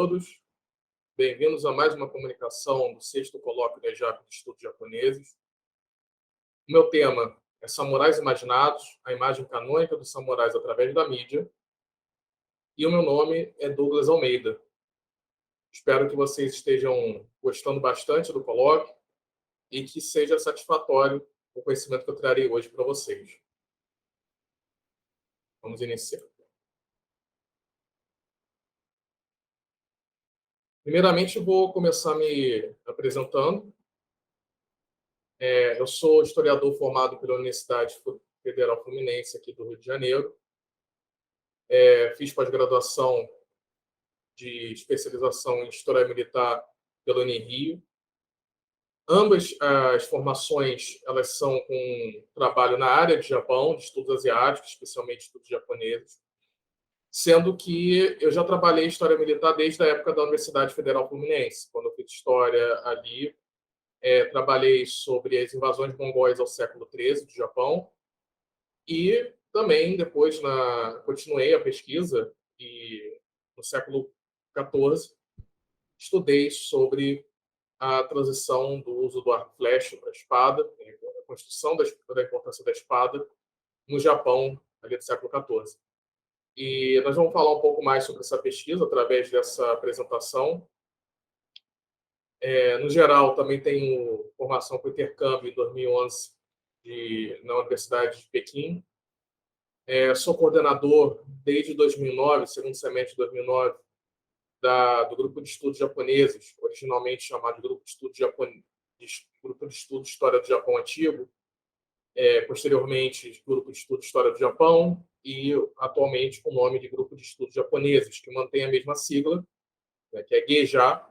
todos. Bem-vindos a mais uma comunicação do 6º Colóquio da EJAP de Estudos Japoneses. O meu tema é Samurais Imaginados, a imagem canônica dos samurais através da mídia. E o meu nome é Douglas Almeida. Espero que vocês estejam gostando bastante do colóquio e que seja satisfatório o conhecimento que eu trarei hoje para vocês. Vamos iniciar. Primeiramente, vou começar me apresentando. Eu sou historiador formado pela Universidade Federal Fluminense, aqui do Rio de Janeiro. Fiz pós-graduação de especialização em História Militar pela Unirio. Ambas as formações elas são com trabalho na área de Japão, de estudos asiáticos, especialmente estudos japoneses, sendo que eu já trabalhei em História Militar desde a época da Universidade Federal Fluminense. Quando eu fiz História ali, trabalhei sobre as invasões mongóis ao século XIII do Japão e também depois continuei a pesquisa e no século XIV estudei sobre a transição do uso do arco e flecha para a espada, a construção da importância da espada no Japão ali do século XIV. E nós vamos falar um pouco mais sobre essa pesquisa através dessa apresentação. No geral, também tenho formação com intercâmbio em 2011 na Universidade de Pequim. Sou coordenador desde 2009, segundo semestre de 2009, do Grupo de Estudos Japoneses, originalmente chamado de Grupo de Estudos História do Japão Antigo, posteriormente Grupo de Estudos História do Japão e atualmente com o nome de Grupo de Estudos Japoneses, que mantém a mesma sigla, que é GEJA,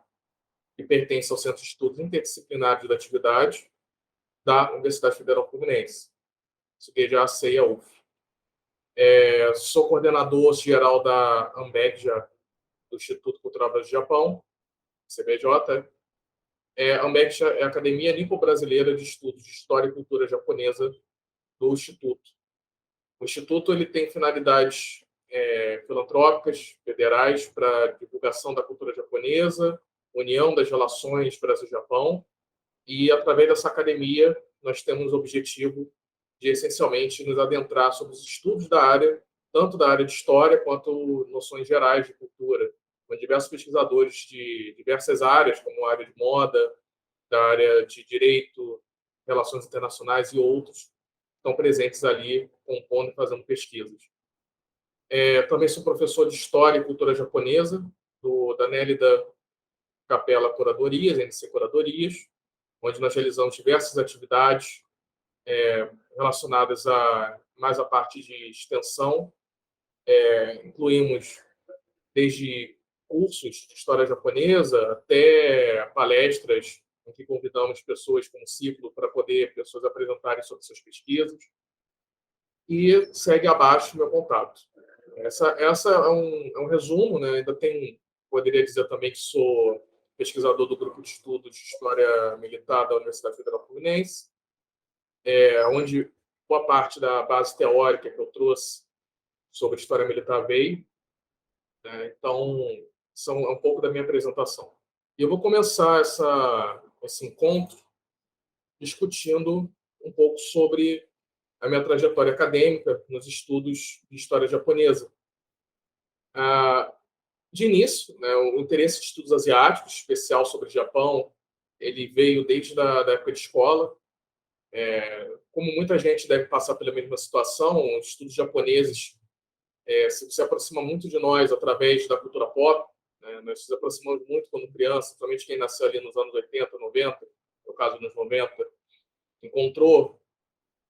que pertence ao Centro de Estudos Interdisciplinares da Atividade da Universidade Federal Fluminense, GEJA CEIA UF. Sou coordenador geral da AMBEGJA, do Instituto Cultural do Japão, CBJ. A AMBEGJA é a Academia Nipo-Brasileira de Estudos de História e Cultura Japonesa do Instituto. O Instituto ele tem finalidades filantrópicas, federais, para divulgação da cultura japonesa, união das relações Brasil-Japão, e através dessa academia nós temos o objetivo de essencialmente nos adentrar sobre os estudos da área, tanto da área de história quanto noções gerais de cultura, com diversos pesquisadores de diversas áreas, como a área de moda, da área de direito, relações internacionais e outros, estão presentes ali, compondo e fazendo pesquisas. Também sou professor de História e Cultura Japonesa, da Nélida Capela Curadorias, NC Curadorias, onde nós realizamos diversas atividades relacionadas mais à parte de extensão. Incluímos desde cursos de história japonesa até palestras em que convidamos pessoas com um ciclo para poder pessoas apresentarem sobre suas pesquisas. E segue abaixo o meu contato. Essa é um resumo, né? Poderia dizer também que sou pesquisador do Grupo de Estudos de História Militar da Universidade Federal Fluminense, onde boa parte da base teórica que eu trouxe sobre História Militar veio. Então, é um pouco da minha apresentação. E eu vou começar esse encontro discutindo um pouco sobre a minha trajetória acadêmica nos estudos de história japonesa. De início, o interesse de estudos asiáticos, especial sobre o Japão, ele veio desde a época de escola. Como muita gente deve passar pela mesma situação, os estudos japoneses se aproximam muito de nós através da cultura pop. Nós nos aproximamos muito quando criança, principalmente quem nasceu ali nos anos 80, 90, no caso nos 90, encontrou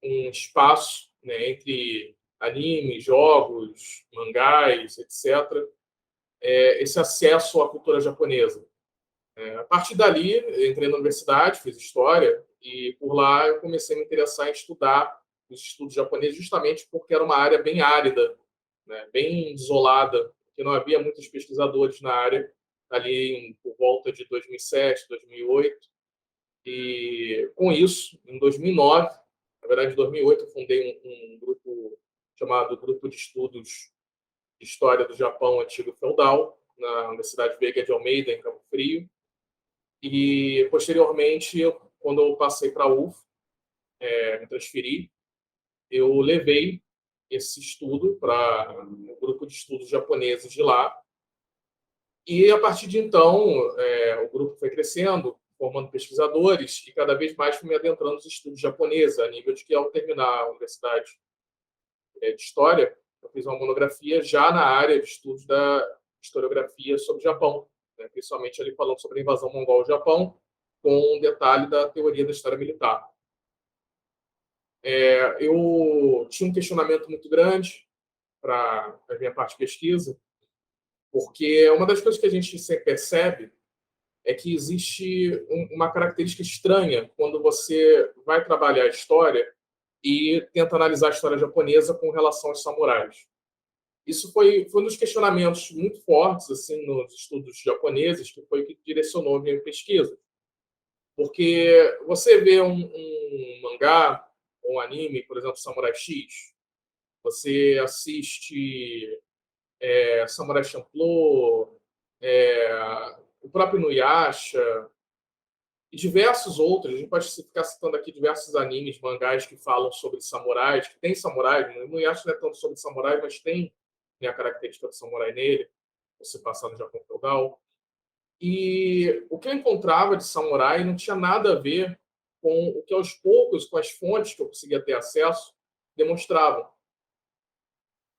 um espaço entre anime, jogos, mangás, etc., esse acesso à cultura japonesa. A partir dali, entrei na universidade, fiz história, e por lá eu comecei a me interessar em estudar os estudos japoneses, justamente porque era uma área bem árida, bem isolada, que não havia muitos pesquisadores na área, ali por volta de 2007, 2008. E com isso, em 2009, na verdade, em 2008, eu fundei um grupo chamado Grupo de Estudos de História do Japão Antigo Feudal, na Universidade Veiga de Almeida, em Cabo Frio. E, posteriormente, quando eu passei para a UF, me transferi, eu levei esse estudo para um grupo de estudos japoneses de lá. E, a partir de então, o grupo foi crescendo, formando pesquisadores, e cada vez mais fui me adentrando nos estudos japoneses, a nível de que, ao terminar a universidade de História, eu fiz uma monografia já na área de estudos da historiografia sobre o Japão, né, principalmente ali falando sobre a invasão mongol ao Japão, com um detalhe da teoria da história militar. Eu tinha um questionamento muito grande para a minha parte de pesquisa, porque uma das coisas que a gente sempre percebe é que existe uma característica estranha quando você vai trabalhar a história e tenta analisar a história japonesa com relação aos samurais. Isso foi um dos questionamentos muito fortes assim nos estudos japoneses, que foi o que direcionou a minha pesquisa. Porque você vê um mangá ou um anime, por exemplo, Samurai X, você assiste Samurai Champloo, o próprio Inuyasha e diversos outros. A gente pode ficar citando aqui diversos animes, mangás que falam sobre samurais, que tem samurais. O Inuyasha não é tanto sobre samurais, mas tem, né, a característica do samurai nele, você passar no Japão feudal. E o que eu encontrava de samurai não tinha nada a ver com o que, aos poucos, com as fontes que eu conseguia ter acesso, demonstravam.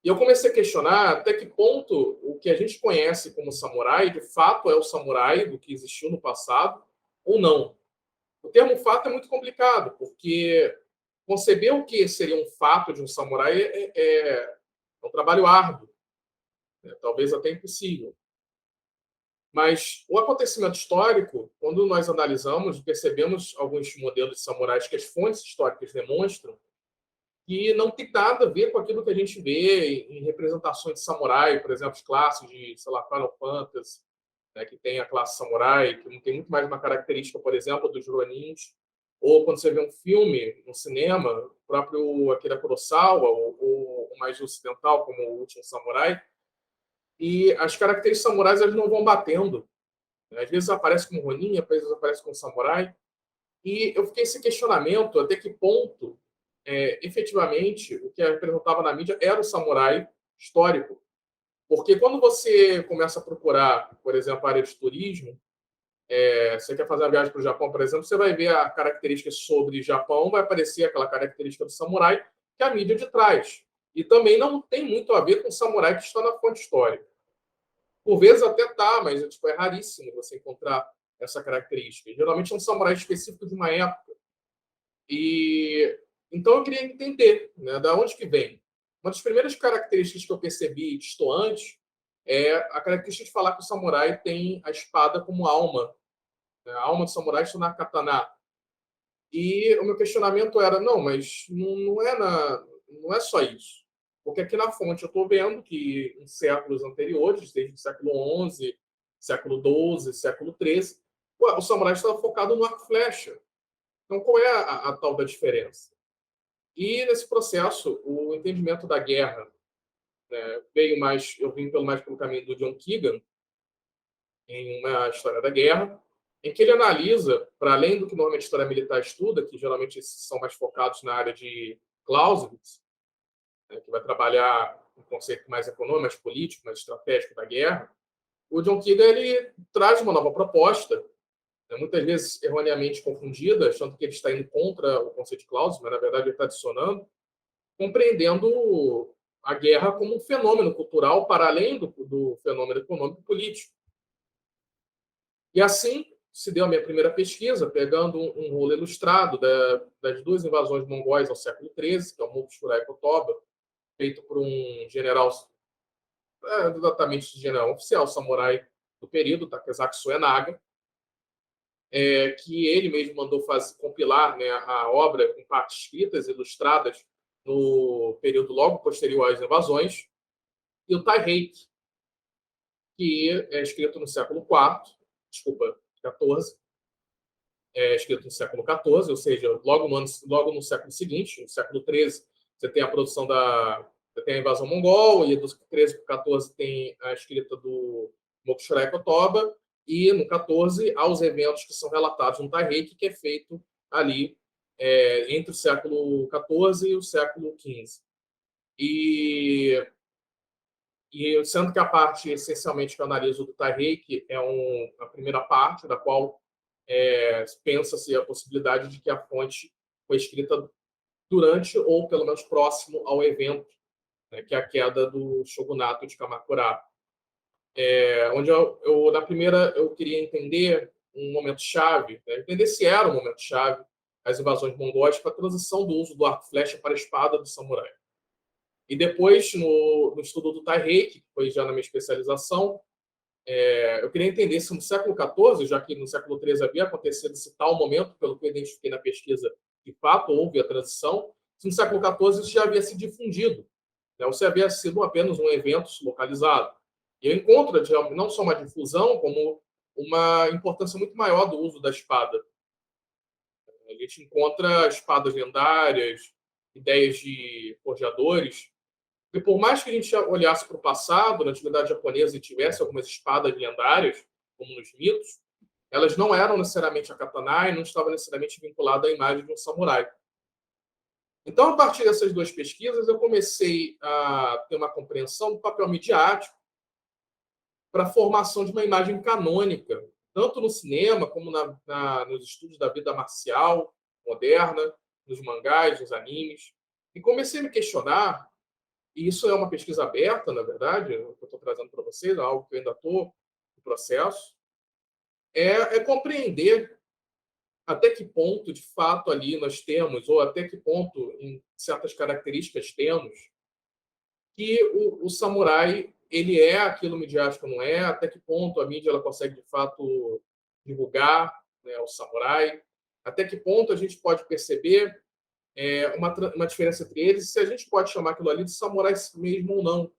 E eu comecei a questionar até que ponto o que a gente conhece como samurai, de fato, é o samurai do que existiu no passado ou não. O termo fato é muito complicado, porque conceber o que seria um fato de um samurai é um trabalho árduo, né? Talvez até impossível. Mas o acontecimento histórico, quando nós analisamos, percebemos alguns modelos de samurais que as fontes históricas demonstram que não tem nada a ver com aquilo que a gente vê em representações de samurai, por exemplo, as classes de, sei lá, Final Fantasy, né, que tem a classe samurai, que tem muito mais uma característica, por exemplo, dos Ronins, ou quando você vê um filme no cinema, o próprio Akira Kurosawa, ou o mais ocidental, como O Último Samurai, e as características samurais elas não vão batendo. Às vezes aparece como Ronin, às vezes aparece como samurai. E eu fiquei esse questionamento até que ponto, efetivamente, o que representava na mídia era o samurai histórico. Porque quando você começa a procurar, por exemplo, a área de turismo, você quer fazer uma viagem para o Japão, por exemplo, você vai ver a característica sobre Japão, vai aparecer aquela característica do samurai que a mídia de trás. E também não tem muito a ver com o samurai que está na fonte histórica. Por vezes até tá, mas tipo, é raríssimo você encontrar essa característica. Geralmente é um samurai específico de uma época. E então eu queria entender, né, da onde que vem. Uma das primeiras características que eu percebi distoante é a característica de falar que o samurai tem a espada como alma. A alma do samurai está na katana. E o meu questionamento era, não, mas não é só isso. Porque aqui na fonte eu estou vendo que em séculos anteriores, desde o século XI, século XII, século XIII, o samurai estava focado no arco e flecha. Então, qual é a tal da diferença? E nesse processo, o entendimento da guerra, né, eu vim pelo caminho do John Keegan, em uma história da guerra, em que ele analisa, para além do que normalmente a história militar estuda, que geralmente esses são mais focados na área de Clausewitz, né, que vai trabalhar um conceito mais econômico, mais político, mais estratégico da guerra, o John Keegan ele traz uma nova proposta, né, muitas vezes erroneamente confundida, achando que ele está indo contra o conceito de Clausewitz, mas na verdade ele está adicionando, compreendendo a guerra como um fenômeno cultural para além do fenômeno econômico e político. E assim se deu a minha primeira pesquisa, pegando um rolo ilustrado das duas invasões mongóis ao século XIII, que é o Muku Shurai Kotoba, feito por um general, exatamente general oficial, samurai do período, Takezaki Suenaga, que ele mesmo mandou compilar, né, a obra com partes escritas, ilustradas, no período logo posterior às invasões, e o Taiheique, que é escrito no século IV, desculpa, XIV, escrito no século XIV, ou seja, logo no século seguinte, no século XIII, você tem a produção você tem a invasão mongol, e do XIII para o XIV tem a escrita do Mokushirai Kotoba, e no 14 aos eventos que são relatados no Taiheiki, que é feito ali entre o século XIV e o século XV. E sendo que a parte essencialmente que eu analiso do Taiheiki é a primeira parte, da qual pensa-se a possibilidade de que a fonte foi escrita durante ou pelo menos próximo ao evento, né, que é a queda do shogunato de Kamakura. Onde na primeira eu queria entender um momento-chave, né, entender se era um momento-chave as invasões mongóis para a transição do uso do arco e flecha para a espada do samurai. E depois, no estudo do Taiheiki, que foi já na minha especialização, eu queria entender se no século XIV, já que no século XIII havia acontecido esse tal momento, pelo que eu identifiquei na pesquisa, de fato houve a transição, se no século XIV isso já havia se difundido, né, ou se havia sido apenas um evento localizado. E eu encontro não só uma difusão, como uma importância muito maior do uso da espada. A gente encontra espadas lendárias, ideias de forjadores. E por mais que a gente olhasse para o passado, na antiguidade japonesa, e tivesse algumas espadas lendárias, como nos mitos, elas não eram necessariamente a katana e não estavam necessariamente vinculadas à imagem de um samurai. Então, a partir dessas duas pesquisas, eu comecei a ter uma compreensão do papel midiático para a formação de uma imagem canônica, tanto no cinema como nos estudos da vida marcial moderna, nos mangás, nos animes. E comecei a me questionar, e isso é uma pesquisa aberta, na verdade, o que eu estou trazendo para vocês, é algo que eu ainda estou no processo, é compreender até que ponto, de fato, ali nós temos, ou até que ponto, em certas características, temos, que o samurai ele é aquilo midiático, não é? Até que ponto a mídia ela consegue, de fato, divulgar, né, o samurai? Até que ponto a gente pode perceber uma diferença entre eles, e se a gente pode chamar aquilo ali de samurai mesmo ou não,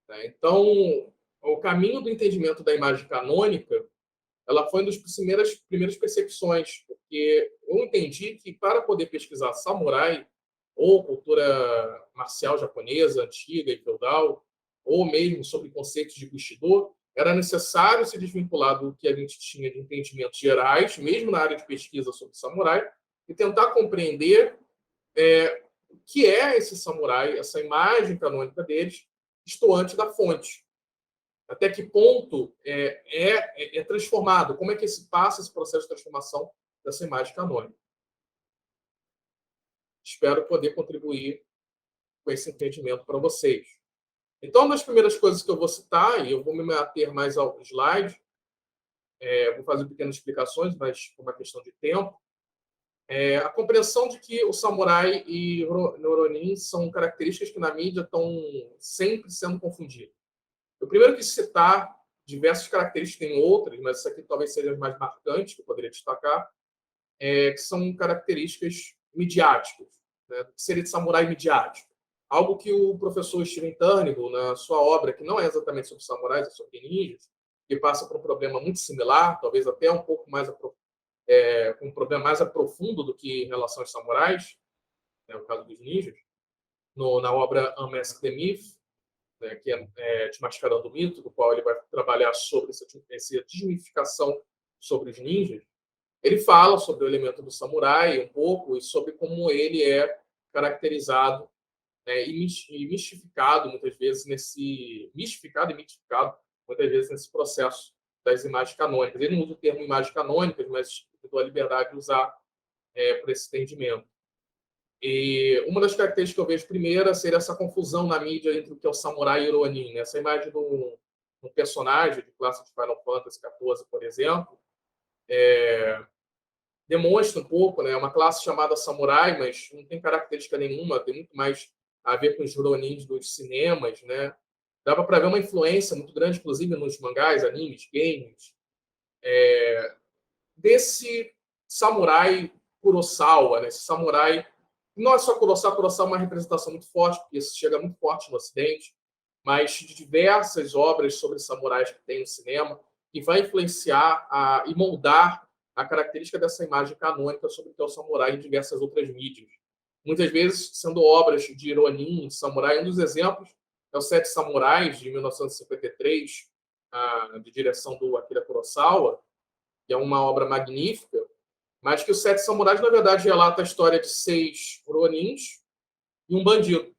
né? Então, o caminho do entendimento da imagem canônica ela foi uma das primeiras percepções, porque eu entendi que para poder pesquisar samurai ou cultura marcial japonesa antiga e feudal, ou mesmo sobre conceitos de Bushido, era necessário se desvincular do que a gente tinha de entendimentos gerais, mesmo na área de pesquisa sobre samurai, e tentar compreender o que é esse samurai, essa imagem canônica deles, estoante da fonte. Até que ponto é transformado? Como é que se passa esse processo de transformação dessa imagem canônica? Espero poder contribuir com esse entendimento para vocês. Então, uma das primeiras coisas que eu vou citar, e eu vou me ater mais ao slide, vou fazer pequenas explicações, mas por uma questão de tempo, a compreensão de que o samurai e o Ronin são características que na mídia estão sempre sendo confundidas. Eu primeiro quis citar diversas características, tem outras, mas essa aqui talvez seja as mais marcantes que eu poderia destacar, que são características midiáticas, né? Que seria de samurai midiático. Algo que o professor Steven Turnbull, na sua obra, que não é exatamente sobre samurais, é sobre ninjas, que passa por um problema muito similar, talvez até um pouco mais um problema mais profundo do que em relação aos samurais, né, no caso dos ninjas, na obra Unmasked the Myth, né, que é Desmascarando o Mito, do qual ele vai trabalhar sobre essa desmistificação sobre os ninjas. Ele fala sobre o elemento do samurai um pouco e sobre como ele é caracterizado, né, e mistificado muitas vezes muitas vezes nesse processo das imagens canônicas. Ele não usa o termo imagens canônicas, mas deu a liberdade de usar para esse entendimento. E uma das características que eu vejo primeira seria essa confusão na mídia entre o que é o samurai e o Ronin, né? Essa imagem de um personagem de classe de Final Fantasy XIV, por exemplo, demonstra um pouco, né, uma classe chamada samurai, mas não tem característica nenhuma, tem muito mais a ver com os Ronins dos cinemas, né? Dava para ver uma influência muito grande, inclusive nos mangás, animes, games, desse samurai Kurosawa, né? Esse samurai não é só Kurosawa, Kurosawa é uma representação muito forte, porque isso chega muito forte no Ocidente, mas de diversas obras sobre samurais que tem no cinema, e vai influenciar e moldar a característica dessa imagem canônica sobre o que é o samurai em diversas outras mídias. Muitas vezes sendo obras de Ronin, samurai. Um dos exemplos é o Sete Samurais, de 1953, de direção do Akira Kurosawa, que é uma obra magnífica, mas que os Sete Samurais, na verdade, relata a história de 6 ronins e um bandido.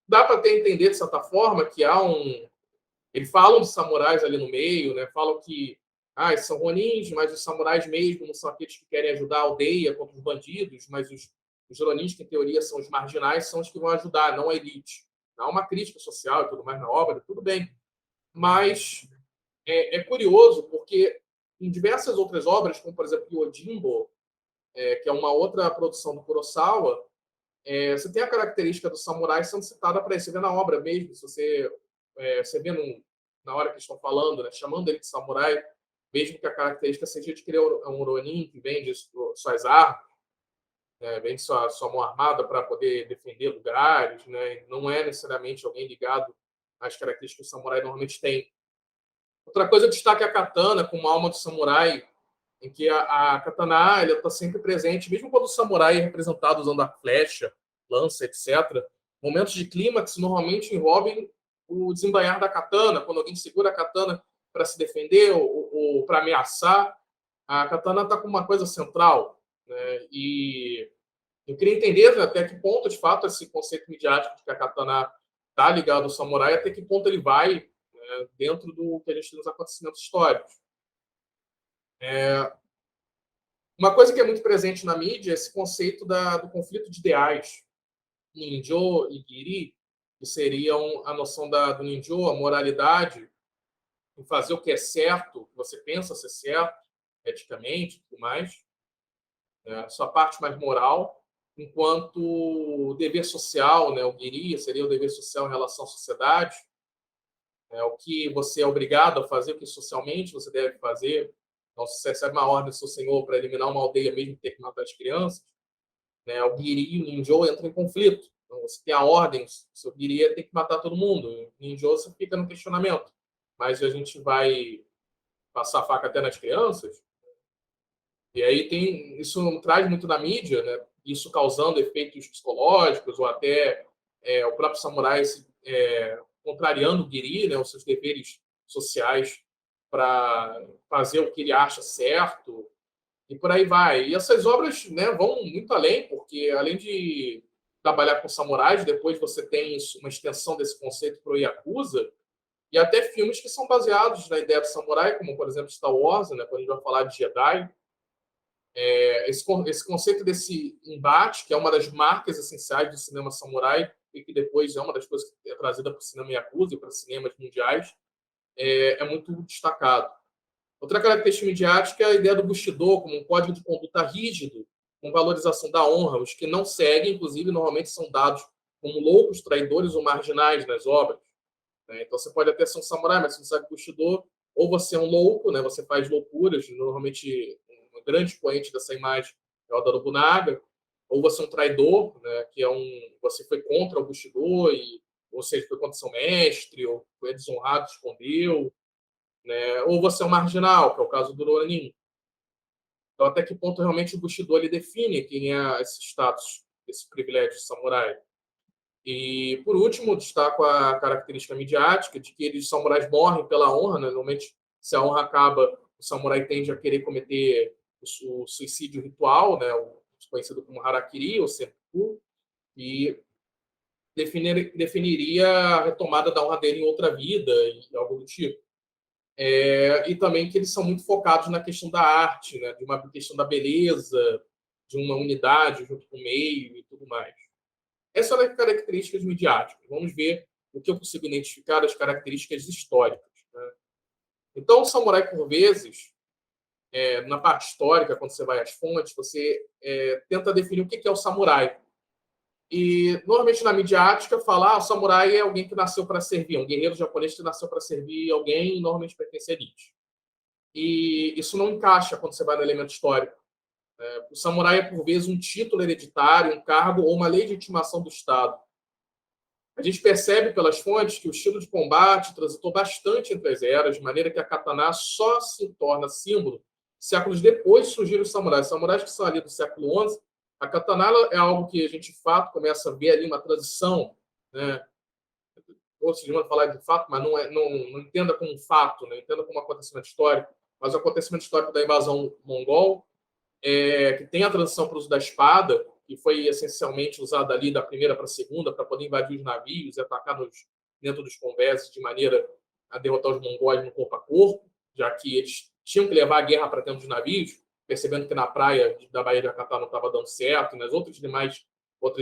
Dá para entender, de certa forma, que há um... Eles falam de samurais ali no meio, né? Falam que eles são ronins, mas os samurais mesmo não são aqueles que querem ajudar a aldeia contra os bandidos, mas os ronins, que em teoria são os marginais, são os que vão ajudar, não a elite. Há uma crítica social e tudo mais na obra, tudo bem. Mas é curioso, porque em diversas outras obras, como, por exemplo, Yojimbo, que é uma outra produção do Kurosawa, você tem a característica do samurai sendo citada para isso. Você vê na obra mesmo, se você vê na hora que estão falando, né, chamando ele de samurai, mesmo que a característica seja de que ele é um ronin que vende suas armas, vende sua mão armada para poder defender lugares, né? Não é necessariamente alguém ligado às características que o samurai normalmente tem. Outra coisa, eu destaque a katana como alma do samurai, em que a katana está sempre presente, mesmo quando o samurai é representado usando a flecha, lança, etc. Momentos de clímax normalmente envolvem o desembainhar da katana, quando alguém segura a katana para se defender ou para ameaçar, a katana está com uma coisa central, né? E eu queria entender até que ponto, de fato, esse conceito midiático de que a katana está ligado ao samurai, até que ponto ele vai, né, dentro do que a gente tem nos acontecimentos históricos. Uma coisa que é muito presente na mídia é esse conceito do conflito de ideais. Ninjō e Giri, que seriam a noção do ninjō, a moralidade, em fazer o que é certo, o que você pensa ser certo, eticamente e tudo mais, a sua parte mais moral, enquanto o dever social, né, o Giri, seria o dever social em relação à sociedade, o que você é obrigado a fazer, o que socialmente você deve fazer. Então, se você recebe uma ordem do seu senhor para eliminar uma aldeia, mesmo ter que matar as crianças, né, o Giri e o Ninjō entram em conflito. Então, você tem a ordem, o seu Giri tem que matar todo mundo. O Ninjō, você fica no questionamento. Mas a gente vai passar a faca até nas crianças? E aí isso traz muito na mídia, né? Isso causando efeitos psicológicos ou até o próprio samurai contrariando o Giri, né, os seus deveres sociais para fazer o que ele acha certo, e por aí vai. E essas obras, né, vão muito além, porque além de trabalhar com samurais, depois você tem uma extensão desse conceito para o Yakuza, e até filmes que são baseados na ideia do samurai, como, por exemplo, Star Wars, né, quando a gente vai falar de Jedi. Esse conceito desse embate, que é uma das marcas essenciais do cinema samurai, e que depois é uma das coisas que é trazida para o cinema Yakuza e para cinemas mundiais, é muito destacado. Outra característica midiática é a ideia do Bushido como um código de conduta rígido, com valorização da honra. Os que não seguem, inclusive, normalmente são dados como loucos, traidores ou marginais nas obras. Então, você pode até ser um samurai, mas se não segue o Bushido, ou você é um louco, né? Você faz loucuras. Normalmente, um grande expoente dessa imagem é o Oda Nobunaga. Ou você é um traidor, né? Que você foi contra o Bushido, ou seja, foi contra seu mestre, ou foi desonrado, escondeu. Né? Ou você é um marginal, que é o caso do Ronin. Então, até que ponto realmente o Bushido ele define quem é esse status, esse privilégio de samurai. E, por último, destaco a característica midiática de que os samurais morrem pela honra. Né? Normalmente, se a honra acaba, o samurai tende a querer cometer o suicídio ritual, né? O conhecido como harakiri, ou seppuku, e definiria a retomada da honra dele em outra vida, e algo do tipo. E também que eles são muito focados na questão da arte, né? De uma questão da beleza, de uma unidade junto com o meio e tudo mais. Essas são as características midiáticas. Vamos ver o que eu consigo identificar das características históricas. Né? Então, o samurai, por vezes, na parte histórica, quando você vai às fontes, você tenta definir o que é o samurai. E, normalmente, na midiática, falar o samurai é alguém que nasceu para servir, um guerreiro japonês que nasceu para servir alguém e normalmente pertence à elite. E isso não encaixa quando você vai no elemento histórico. O samurai é, por vezes, um título hereditário, um cargo ou uma legitimação do Estado. A gente percebe pelas fontes que o estilo de combate transitou bastante entre as eras, de maneira que a katana só se torna símbolo séculos depois de surgir os samurais. Os samurais que são ali do século XI, a katana é algo que a gente, de fato, começa a ver ali uma transição, né? outros de falar de fato, mas não entenda como um fato, né? Entenda como um acontecimento histórico, mas o acontecimento histórico da invasão mongol, que tem a transição para o uso da espada, que foi essencialmente usada ali da primeira para a segunda, para poder invadir os navios e atacar dentro dos convéses de maneira a derrotar os mongóis no corpo a corpo, já que eles tinham que levar a guerra para dentro dos navios, percebendo que na praia da Baía de Acatá não estava dando certo, e nas outras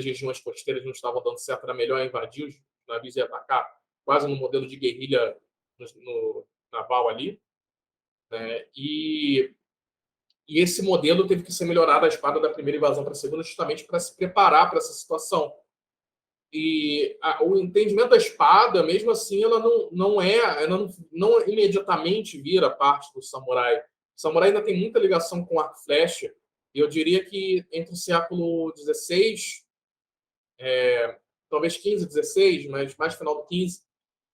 regiões costeiras não estavam dando certo, era melhor invadir os navios e atacar, quase no modelo de guerrilha no naval ali. Né? E esse modelo teve que ser melhorado a espada da primeira invasão para a segunda, justamente para se preparar para essa situação. E o entendimento da espada, mesmo assim, ela não imediatamente vira parte do samurai. O samurai ainda tem muita ligação com arco e flecha. E eu diria que entre o século XVI, talvez XV, XVI, mas mais final do XV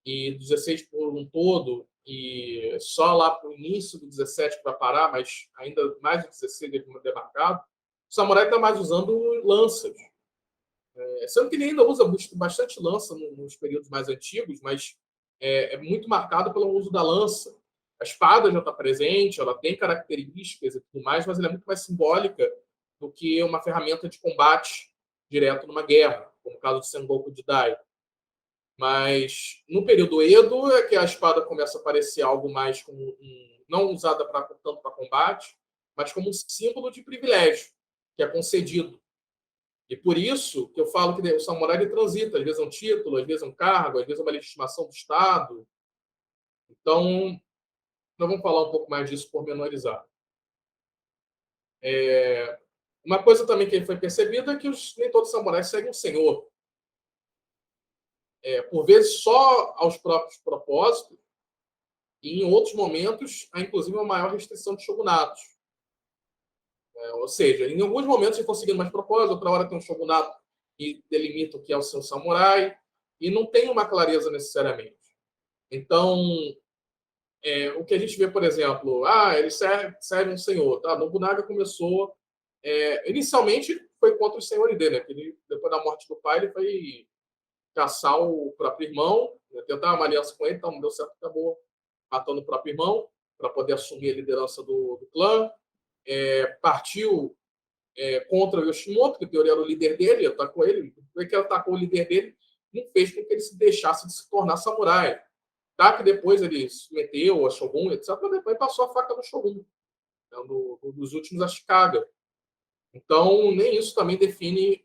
e do XVI por um todo, e só lá para o início do 17 para parar, mas ainda mais do 16 ele demarcado, o samurai está mais usando lanças. Sendo que ele ainda usa bastante lança nos períodos mais antigos, mas é muito marcado pelo uso da lança. A espada já está presente, ela tem características e tudo mais, mas ela é muito mais simbólica do que uma ferramenta de combate direto numa guerra, como o caso de Sengoku Jidai. Mas no período Edo é que a espada começa a aparecer algo mais como não usada tanto para combate, mas como um símbolo de privilégio que é concedido. E por isso que eu falo que o samurai ele transita, às vezes é um título, às vezes é um cargo, às vezes é uma legitimação do Estado. Então, nós vamos falar um pouco mais disso pormenorizado. Uma coisa também que foi percebida é que nem todos os samurais seguem o senhor. Por vezes só aos próprios propósitos, e em outros momentos há inclusive uma maior restrição de shogunatos. Ou seja, em alguns momentos eles estão seguindo mais propósitos, outra hora tem um shogunato que delimita o que é o seu samurai, e não tem uma clareza necessariamente. Então, o que a gente vê, por exemplo, ele serve um senhor. Tá? Nobunaga começou... inicialmente foi contra o senhor dele, né? Ele, depois da morte do pai, ele foi caçar o próprio irmão, né? Tentar uma aliança com ele, então não deu certo, acabou matando o próprio irmão para poder assumir a liderança do clã. Partiu contra o Yoshimoto, que em teoria era o líder dele, atacou ele. O que atacou o líder dele não fez com que ele se deixasse de se tornar samurai. Tá? Que depois ele se meteu a Shogun, etc. Depois passou a faca no Shogun, né? Dos últimos Ashikaga. Então, nem isso também define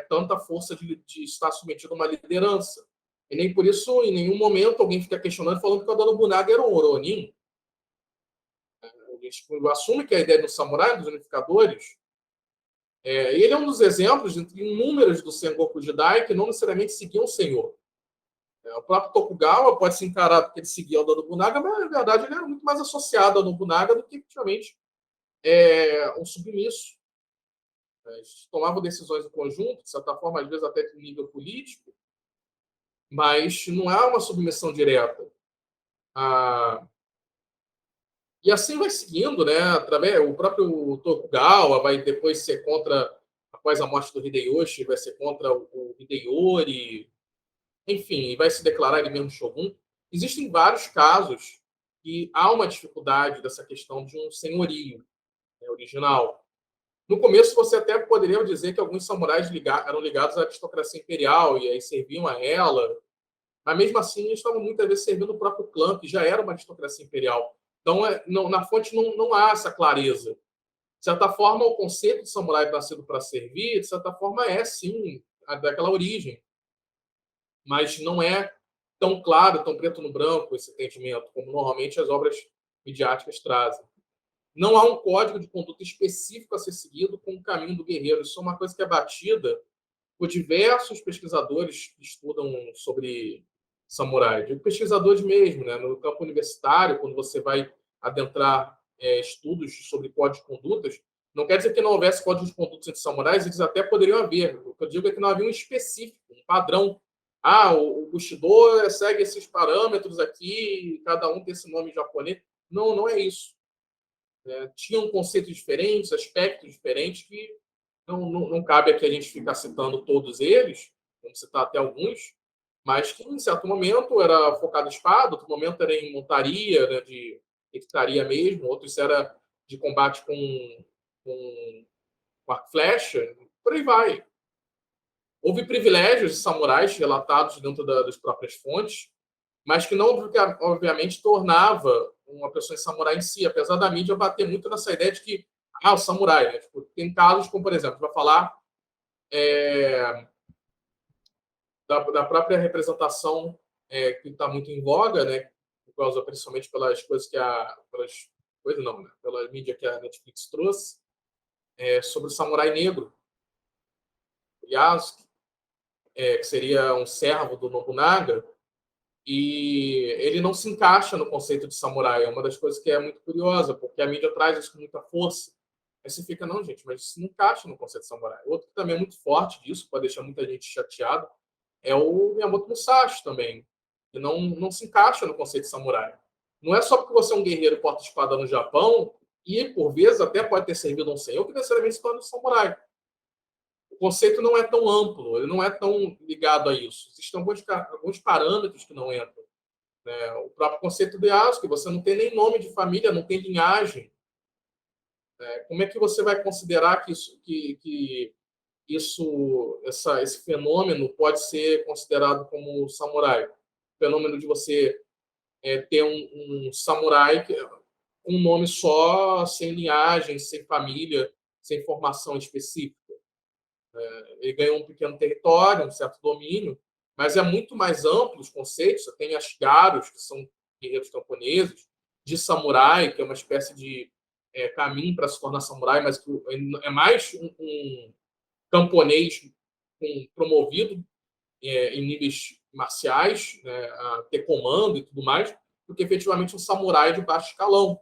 tanta força de estar submetido a uma liderança. E nem por isso, em nenhum momento, alguém fica questionando, falando que o Nobunaga era um Oronin. Ele assume que a ideia do samurai, dos unificadores, ele é um dos exemplos de inúmeros do Sengoku Jidai que não necessariamente seguiam o senhor. O próprio Tokugawa pode se encarar porque ele seguia o Nobunaga, mas na verdade ele era muito mais associado ao Nobunaga do que efetivamente um submisso. Eles tomavam decisões em conjunto, de certa forma, às vezes até de nível político, mas não há uma submissão direta. E assim vai seguindo, né? O próprio Tokugawa vai depois ser após a morte do Hideyoshi, vai ser contra o Hideyori, enfim, vai se declarar ele mesmo shogun. Existem vários casos que há uma dificuldade dessa questão de um senhorio, né, original. No começo, você até poderia dizer que alguns samurais eram ligados à aristocracia imperial e aí serviam a ela, mas mesmo assim, eles estavam muitas vezes servindo o próprio clã, que já era uma aristocracia imperial. Então, na fonte não há essa clareza. De certa forma, o conceito de samurai nascido para servir, de certa forma, sim, daquela origem. Mas não é tão claro, tão preto no branco esse entendimento, como normalmente as obras midiáticas trazem. Não há um código de conduta específico a ser seguido com o caminho do guerreiro. Isso é uma coisa que é batida por diversos pesquisadores que estudam sobre samurai. Digo pesquisadores mesmo, né? No campo universitário, quando você vai adentrar estudos sobre códigos de condutas, não quer dizer que não houvesse códigos de condutas entre samurais, eles até poderiam haver. O que eu digo é que não havia um específico, um padrão. O Bushido segue esses parâmetros aqui, cada um tem esse nome japonês. Não é isso. Tinham conceitos diferentes, aspectos diferentes, que não cabe aqui a gente ficar citando todos eles, vamos citar até alguns, mas que em certo momento era focado em espada, outro momento era em montaria, né, de equitaria mesmo, outros era de combate com arco e flecha, por aí vai. Houve privilégios de samurais relatados dentro das próprias fontes, mas que não, obviamente, tornava uma pessoa em samurai em si, apesar da mídia bater muito nessa ideia de que o samurai, né? Tipo, tem casos como, por exemplo, vai falar da própria representação que está muito em voga, né? Por causa, principalmente pelas coisas que pelas coisas não, né? Pela mídia que a Netflix trouxe, sobre o samurai negro, Yasuke, que seria um servo do Nobunaga, e ele não se encaixa no conceito de samurai. É uma das coisas que é muito curiosa, porque a mídia traz isso com muita força. Aí você fica, não, gente, mas isso não encaixa no conceito de samurai. Outro que também é muito forte disso, pode deixar muita gente chateada, é o Miyamoto Musashi também, que não se encaixa no conceito de samurai. Não é só porque você é um guerreiro porta-espada no Japão, e por vezes até pode ter servido um senhor, que necessariamente se torna um samurai. O conceito não é tão amplo, ele não é tão ligado a isso. Existem alguns parâmetros que não entram. Né? O próprio conceito de Yasuke, você não tem nem nome de família, não tem linhagem. Como é que você vai considerar que esse fenômeno pode ser considerado como samurai? O fenômeno de você ter um samurai com um nome só, sem linhagem, sem família, sem formação específica. Ele ganhou um pequeno território, um certo domínio, mas é muito mais amplo os conceitos. Você tem ashigaros, que são guerreiros camponeses, de samurai, que é uma espécie de caminho para se tornar samurai, mas que é mais um camponês promovido em níveis marciais, né, a ter comando e tudo mais, do que efetivamente um samurai de baixo escalão.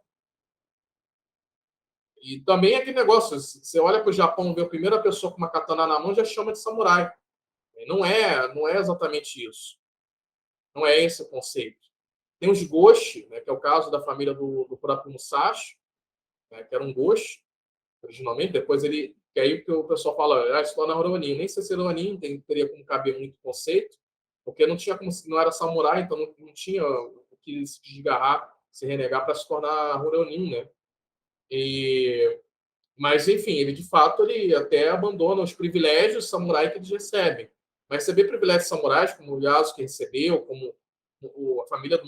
E também é aquele negócio, você olha para o Japão, vê a primeira pessoa com uma katana na mão, já chama de samurai. Não é exatamente isso. Não é esse o conceito. Tem os Goshi, né, que é o caso da família do próprio Musashi, né, que era um Goshi, originalmente. Depois que aí que o pessoal fala, isso lá na Ronin. Nem sei se Ronin teria como caber muito conceito, porque não tinha como, não era samurai, então não tinha o que se desgarrar, se renegar para se tornar Ronin, né? Mas, enfim, ele de fato ele até abandona os privilégios samurai que eles recebem. Mas receber privilégios samurais, como o Yasuke recebeu, como a família do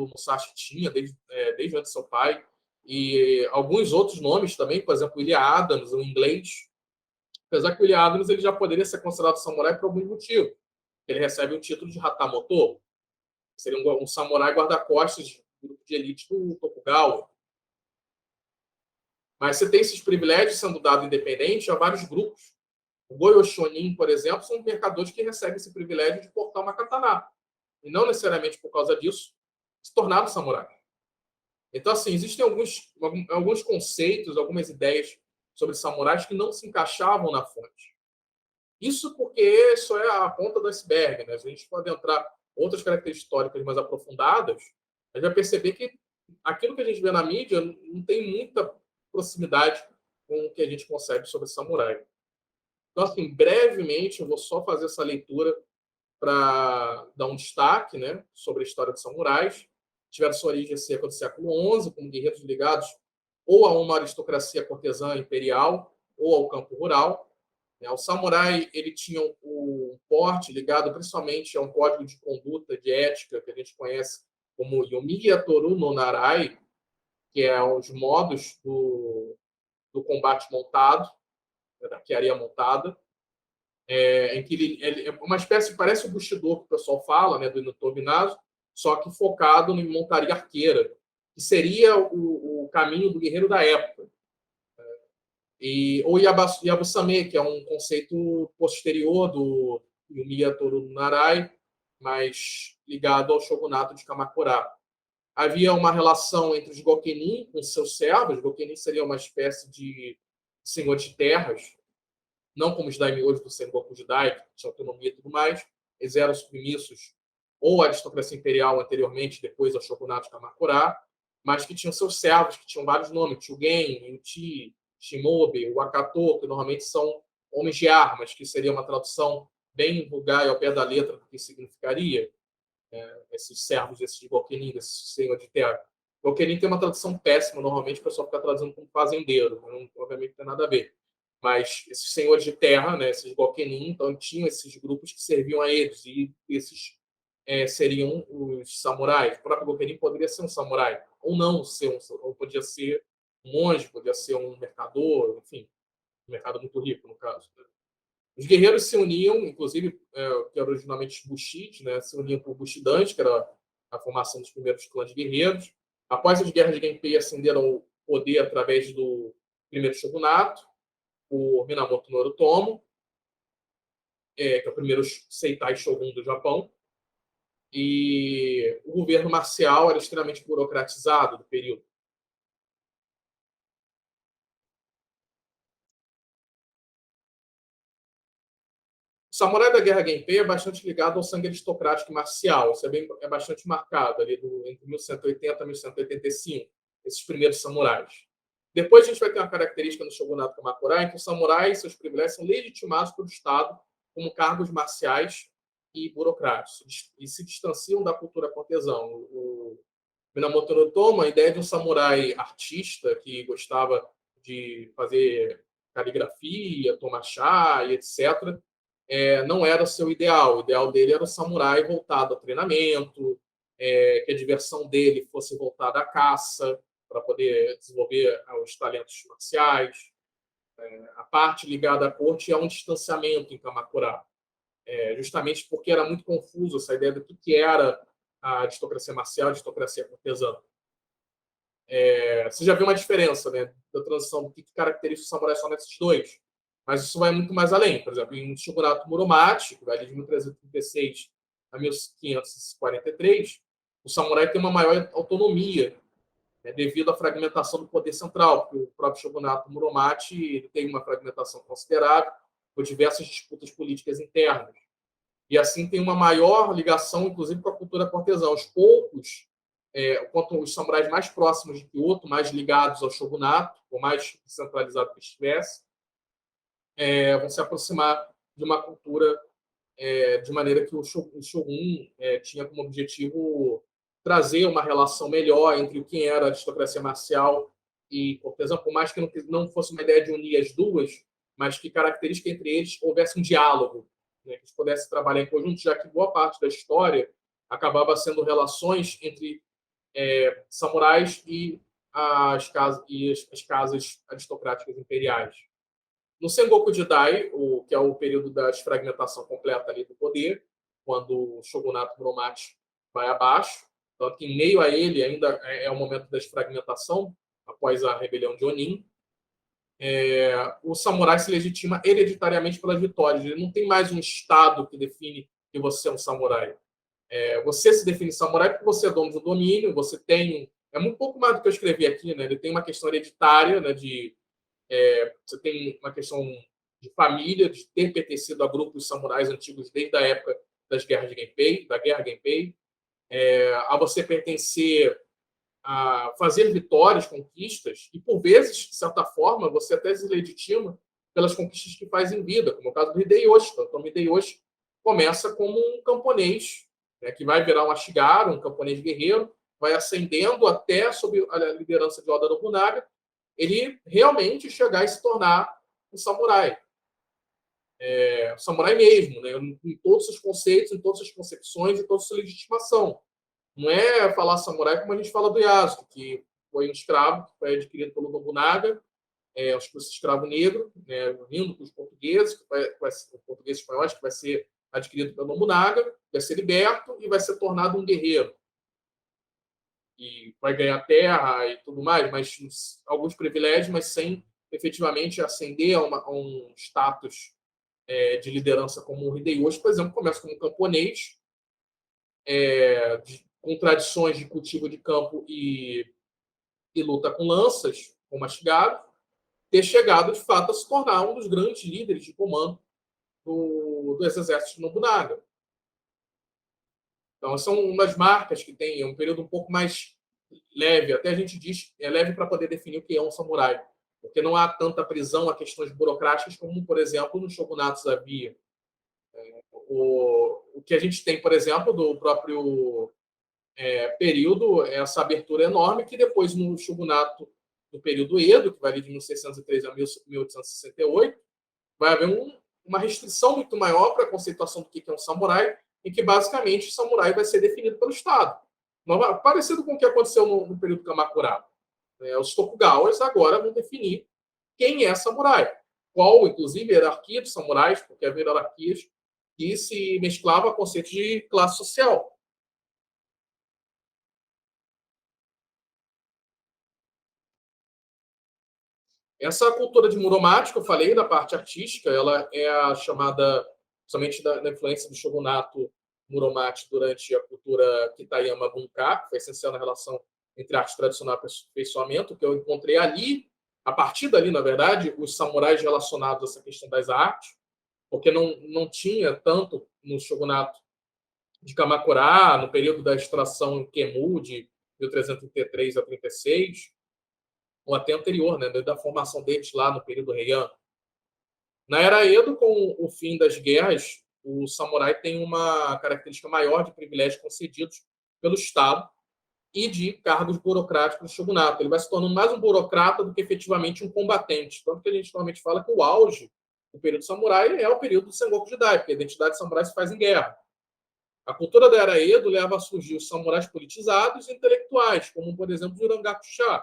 Musashi tinha, desde antes do seu pai, e alguns outros nomes também, por exemplo, William Adams, o inglês. Apesar que o William Adams ele já poderia ser considerado samurai por algum motivo. Ele recebe o título de Hatamoto, que seria um samurai guarda-costas do grupo de elite do Tokugawa. Mas você tem esses privilégios sendo dados independente a vários grupos. O Goyo Shonin, por exemplo, são mercadores que recebem esse privilégio de portar uma katana. E não necessariamente por causa disso se tornaram samurai. Então, assim, existem alguns conceitos, algumas ideias sobre samurais que não se encaixavam na fonte. Isso porque isso é a ponta do iceberg. Né? Se a gente for adentrar outras características históricas mais aprofundadas, a gente vai perceber que aquilo que a gente vê na mídia não tem muita proximidade com o que a gente concebe sobre samurai. Então, assim, brevemente, eu vou só fazer essa leitura para dar um destaque, né, sobre a história dos samurais. Tiveram sua origem cerca do século XI, como guerreiros ligados ou a uma aristocracia cortesã imperial ou ao campo rural. O samurai ele tinha um porte ligado principalmente a um código de conduta, de ética, que a gente conhece como Yomiya Toru no Narai, que é os modos do combate montado, da arquearia montada, em que ele é uma espécie, parece o Bushido que o pessoal fala, né, do Inotobi Naso, só que focado em montaria arqueira, que seria o caminho do guerreiro da época. Ou Yabusame, que é um conceito posterior do Yumiya Toru Narai, mas ligado ao shogunato de Kamakura. Havia uma relação entre os Gokenin com seus servos. Gokenin seria uma espécie de senhor de terras, não como os daimyos do Sengoku Jidai, que tinha autonomia e tudo mais. Eles eram submissos ou à aristocracia imperial anteriormente, depois ao shogunato de Kamakura, mas que tinham seus servos, que tinham vários nomes, Chugen, Uchi, Shimobe, Wakato, que normalmente são homens de armas, que seria uma tradução bem vulgar e ao pé da letra do que significaria esses servos, esses Gokenin, esse senhor de terra. Gokenin tem uma tradução péssima, normalmente o pessoal fica traduzindo como fazendeiro, não, obviamente não tem nada a ver. Mas esses senhores de terra, né, esses Gokenin, então tinham esses grupos que serviam a eles, e esses seriam os samurais. O próprio Gokenin poderia ser um samurai, ou não ser ou podia ser um monge, podia ser um mercador, enfim, um mercado muito rico, no caso. Os guerreiros se uniam, inclusive, que eram originalmente os Bushids, né, se uniam por Bushidantes, que era a formação dos primeiros clãs de guerreiros. Após as guerras de Genpei, ascenderam o poder através do primeiro shogunato, o Minamoto Norotomo, que é o primeiro Seitai Shogun do Japão. E o governo marcial era extremamente burocratizado do período. O samurai da Guerra Genpei é bastante ligado ao sangue aristocrático e marcial. Isso é bastante marcado ali entre 1180 e 1185, esses primeiros samurais. Depois a gente vai ter uma característica no shogunato Kamakura em que os samurais e seus privilégios são legitimados pelo Estado como cargos marciais e burocráticos e se distanciam da cultura cortesã. O Minamoto no Toma, a ideia de um samurai artista que gostava de fazer caligrafia, tomar chá e etc., não era o seu ideal. O ideal dele era o samurai voltado a treinamento, que a diversão dele fosse voltada à caça, para poder desenvolver os talentos marciais. A parte ligada à corte é um distanciamento em Kamakura, justamente porque era muito confuso essa ideia do que era a aristocracia marcial, a aristocracia cortesã. Você já viu uma diferença, né, da transição do que caracteriza o samurai só nesses dois. Mas isso vai muito mais além. Por exemplo, em Shogunato Muromachi, que vai de 1336 a 1543, o samurai tem uma maior autonomia, né, devido à fragmentação do poder central, porque o próprio Shogunato Muromachi tem uma fragmentação considerável por diversas disputas políticas internas. E assim tem uma maior ligação, inclusive, com a cultura cortesã. Aos poucos, quanto os samurais mais próximos de Kyoto, mais ligados ao shogunato, ou mais centralizado que estivesse, vão se aproximar de uma cultura de maneira que o shogun tinha como objetivo trazer uma relação melhor entre o que era a aristocracia marcial e cortesã, por mais que não fosse uma ideia de unir as duas, mas que característica entre eles houvesse um diálogo, né, que eles pudessem trabalhar em conjunto, já que boa parte da história acabava sendo relações entre samurais e as casas aristocráticas imperiais. No Sengoku Jidai, que é o período da desfragmentação completa ali do poder, quando o shogunato Muromachi vai abaixo, tanto que em meio a ele ainda é o momento da desfragmentação, após a rebelião de Onin, o samurai se legitima hereditariamente pelas vitórias. Ele não tem mais um estado que define que você é um samurai. Você se define samurai porque você é dono do domínio, você tem... É um pouco mais do que eu escrevi aqui, né? Ele tem uma questão hereditária, né? Você tem uma questão de família, de ter pertencido a grupos samurais antigos desde a época das guerras de Genpei, da Guerra Genpei, a você pertencer a fazer vitórias, conquistas, e por vezes, de certa forma, você até se legitima pelas conquistas que faz em vida, como é o caso do Hideyoshi. Então, o Hideyoshi começa como um camponês, né, que vai virar um Ashigaru, um camponês guerreiro, vai ascendendo até sob a liderança de Oda Nobunaga, ele realmente chegar e se tornar um samurai. Um samurai mesmo, né, em todos os conceitos, em todas as concepções, em toda a sua legitimação. Não é falar samurai como a gente fala do Yasuo, que foi um escravo que foi adquirido pelo Nobunaga, um escravo negro, né, vindo para os portugueses, os portugueses espanhóis, que vai ser adquirido pelo Nobunaga, vai ser liberto e vai ser tornado um guerreiro. E vai ganhar terra e tudo mais, mas alguns privilégios, mas sem efetivamente ascender a um status de liderança como o Hideyoshi, por exemplo, começa como um camponês, com tradições de cultivo de campo e luta com lanças, com mastigado, ter chegado, de fato, a se tornar um dos grandes líderes de comando dos exércitos de Nobunaga. Então, são umas marcas que tem, um período um pouco mais leve, até a gente diz, é leve para poder definir o que é um samurai, porque não há tanta prisão a questões burocráticas como, por exemplo, nos shogunatos havia. O que a gente tem, por exemplo, do próprio período, é essa abertura enorme, que depois, no shogunato do período Edo, que vai ali de 1603 a 1868, vai haver uma restrição muito maior para a conceituação do que é um samurai, em que, basicamente, o samurai vai ser definido pelo Estado. Parecido com o que aconteceu no período Kamakura. Os Tokugawas agora vão definir quem é samurai. Qual, inclusive, a hierarquia dos samurais, porque havia hierarquias que se mesclavam a conceitos de classe social. Essa cultura de Muromachi, que eu falei, da parte artística, ela é a chamada, somente da influência do shogunato Muromachi durante a cultura Kitayama Bunka, que foi essencial na relação entre arte tradicional e aperfeiçoamento, que eu encontrei ali, a partir dali, na verdade, os samurais relacionados a essa questão das artes, porque não tinha tanto no shogunato de Kamakura, no período da extração Kemu, de 1333 a 36, ou até anterior, né, da formação deles lá no período Heian. Na era Edo, com o fim das guerras, o samurai tem uma característica maior de privilégios concedidos pelo Estado e de cargos burocráticos do shogunato. Ele vai se tornando mais um burocrata do que efetivamente um combatente. Tanto que a gente normalmente fala que o auge do período samurai é o período do Sengoku Jidai, porque a identidade samurai se faz em guerra. A cultura da era Edo leva a surgir os samurais politizados e intelectuais, como, por exemplo, o Hirangakusha.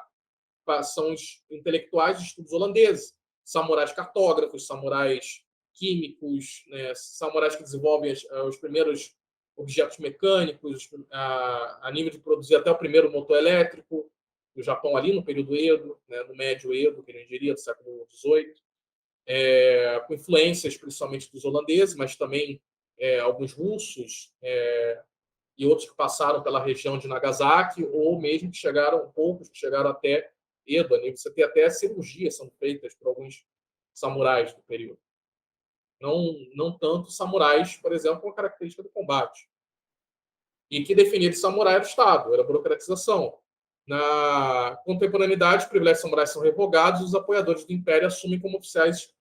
São os intelectuais de estudos holandeses, samurais cartógrafos, samurais químicos, né, samurais que desenvolvem os primeiros objetos mecânicos, a nível de produzir até o primeiro motor elétrico do Japão ali no período Edo, né, no médio Edo, que a gente diria, do século XVIII, com influências principalmente dos holandeses, mas também alguns russos e outros que passaram pela região de Nagasaki, ou mesmo que chegaram, poucos que chegaram até Edo. Né? Você tem até cirurgias são feitas por alguns samurais do período. Não tanto samurais, por exemplo, com a característica do combate. E que definiram o samurai era o Estado, era a burocratização. Na contemporaneidade, os privilégios samurais são revogados e os apoiadores do Império assumem como oficiais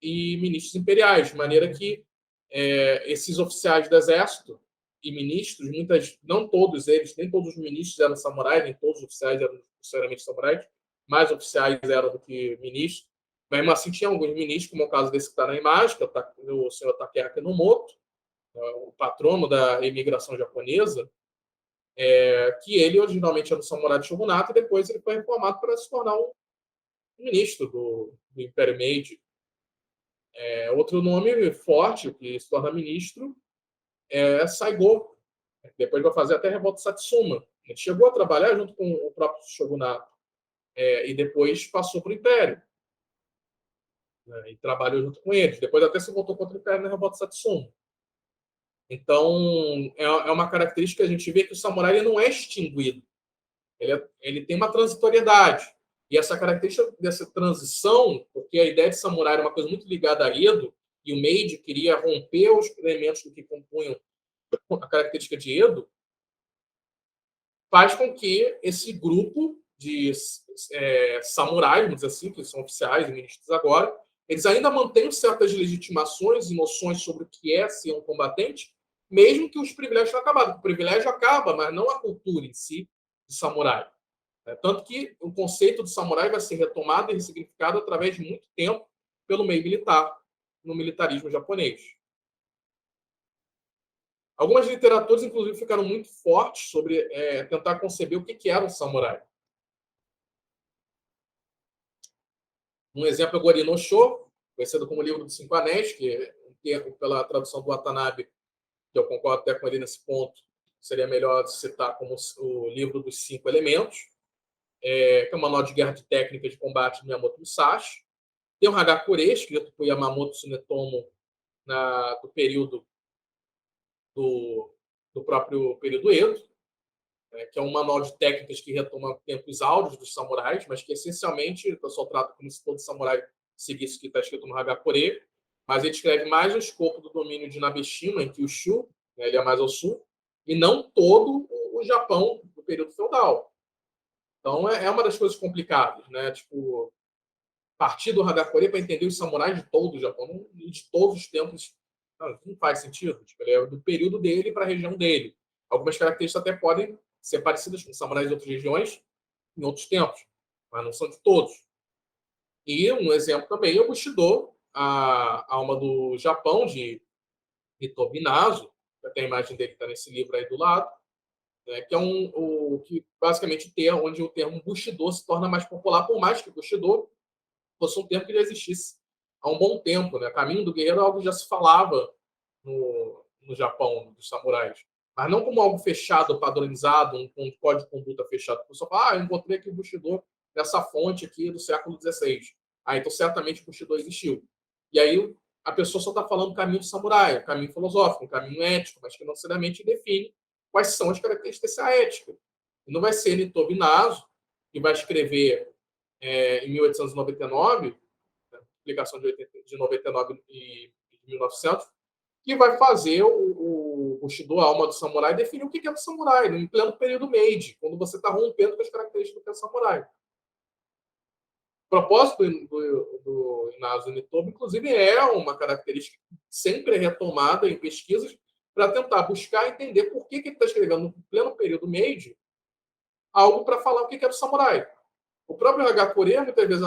e ministros imperiais, de maneira que esses oficiais do Exército e ministros, não todos eles, nem todos os ministros eram samurais, nem todos os oficiais eram necessariamente samurais, mais oficiais eram do que ministros. Mas, mesmo assim, tinha alguns ministros, como é o caso desse que está na imagem, que é o senhor Takeaki Nomoto, o patrono da imigração japonesa, que ele originalmente era um samurai de shogunato e depois ele foi reformado para se tornar um ministro do Império Meiji. Outro nome forte que se torna ministro é Saigo. Depois vai fazer até a revolta Satsuma. Ele chegou a trabalhar junto com o próprio shogunato e depois passou para o Império. Né, e trabalhou junto com eles. Depois até se voltou contra o Império na revolta Satsuma. Então, é uma característica que a gente vê que o samurai ele não é extinguido. Ele tem uma transitoriedade. E essa característica dessa transição, porque a ideia de samurai era uma coisa muito ligada a Edo, e o Meiji queria romper os elementos do que compunham a característica de Edo, faz com que esse grupo de samurais, vamos dizer assim, que são oficiais e ministros agora, eles ainda mantêm certas legitimações e noções sobre o que é ser um combatente, mesmo que os privilégios tenham acabado. O privilégio acaba, mas não a cultura em si de samurai. Tanto que o conceito de samurai vai ser retomado e ressignificado através de muito tempo pelo meio militar, no militarismo japonês. Algumas literaturas, inclusive, ficaram muito fortes sobre tentar conceber o que era um samurai. Um exemplo é o Gori no Sho, conhecido como Livro dos Cinco Anéis, que, pela tradução do Watanabe, que eu concordo até com ele nesse ponto, seria melhor citar como o Livro dos Cinco Elementos, que é um manual de guerra de técnica de combate do Miyamoto Musashi. Tem o Hagakure, escrito por Yamamoto Tsunetomo do período do próprio período Edo, que é um manual de técnicas que retoma tempos áureos dos samurais, mas que essencialmente o pessoal trata como se todo samurai seguisse o que está escrito no Hagakure, mas ele descreve mais o escopo do domínio de Nabeshima, em Kyushu, ele é mais ao sul, e não todo o Japão do período feudal. Então é uma das coisas complicadas, né? Tipo, partir do Hagakure para entender os samurais de todo o Japão, de todos os tempos Não faz sentido. Tipo, ele é do período dele para a região dele. Algumas características até podem ser parecidas com samurais de outras regiões em outros tempos, mas não são de todos. E um exemplo também é o Bushido, a alma do Japão, de Hitomi Minazo, tem a imagem dele que está nesse livro aí do lado, né, que é que basicamente onde o termo Bushido se torna mais popular, por mais que Bushido fosse um termo que já existisse há um bom tempo. Né? Caminho do guerreiro é algo que já se falava no Japão, dos samurais. Mas não como algo fechado, padronizado, um código de conduta fechado. A pessoa fala, eu encontrei aqui o Bushido nessa fonte aqui do século XVI. Então certamente o Bushido existiu. E aí a pessoa só está falando caminho do samurai, caminho filosófico, caminho ético, mas que não necessariamente define quais são as características dessa ética. E não vai ser Nitobi Naso, que vai escrever em 1899, publicação de 99 e de 1900, que vai fazer o Bushido, a alma do samurai, definir o que é o samurai, no pleno período Meiji, quando você está rompendo com as características do que é o samurai. O propósito do Inazo Nitobi, inclusive, é uma característica sempre retomada em pesquisas para tentar buscar entender por que ele está escrevendo no pleno período Meiji algo para falar o que é o samurai. O próprio Hagakure muitas vezes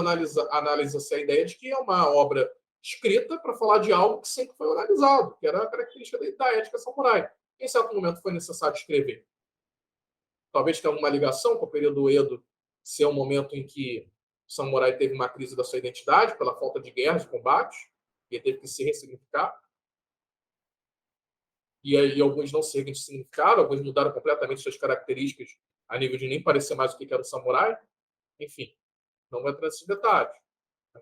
analisa-se a ideia de que é uma obra escrita para falar de algo que sempre foi analisado, que era a característica da ética samurai. Em certo momento foi necessário escrever. Talvez tenha alguma ligação com o período Edo ser um momento em que o samurai teve uma crise da sua identidade pela falta de guerra, de combate, e ele teve que se ressignificar. E aí alguns não se ressignificaram, alguns mudaram completamente suas características a nível de nem parecer mais o que era o samurai. Enfim, não vai entrar nesses detalhes.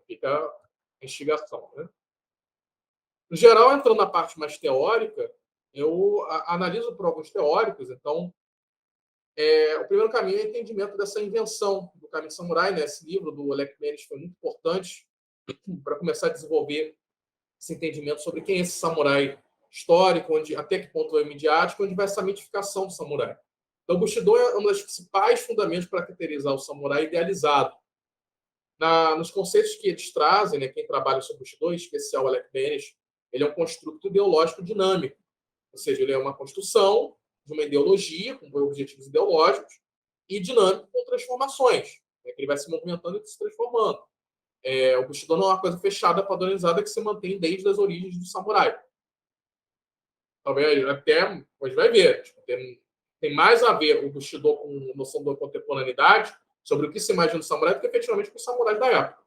Fica a instigação. Né? No geral, entrando na parte mais teórica, eu analiso por alguns teóricos. Então, o primeiro caminho é o entendimento dessa invenção do caminho samurai. Né? Esse livro do Alec Menes foi muito importante para começar a desenvolver esse entendimento sobre quem é esse samurai histórico, até que ponto é midiático, onde vai essa mitificação do samurai. Então, o Bushido é um dos principais fundamentos para caracterizar o samurai idealizado. Nos conceitos que eles trazem, né, quem trabalha sobre o Bushido, em especial o Alec Menes, ele é um construto ideológico dinâmico. Ou seja, ele é uma construção de uma ideologia com objetivos ideológicos e dinâmico com transformações. Né, que ele vai se movimentando e se transformando. O Bushido não é uma coisa fechada, padronizada, que se mantém desde as origens do samurai. Talvez até, a gente vai ver, tipo, tem mais a ver o Bushido com a noção da contemporaneidade, sobre o que se imagina do samurai, do que efetivamente com os samurais da época.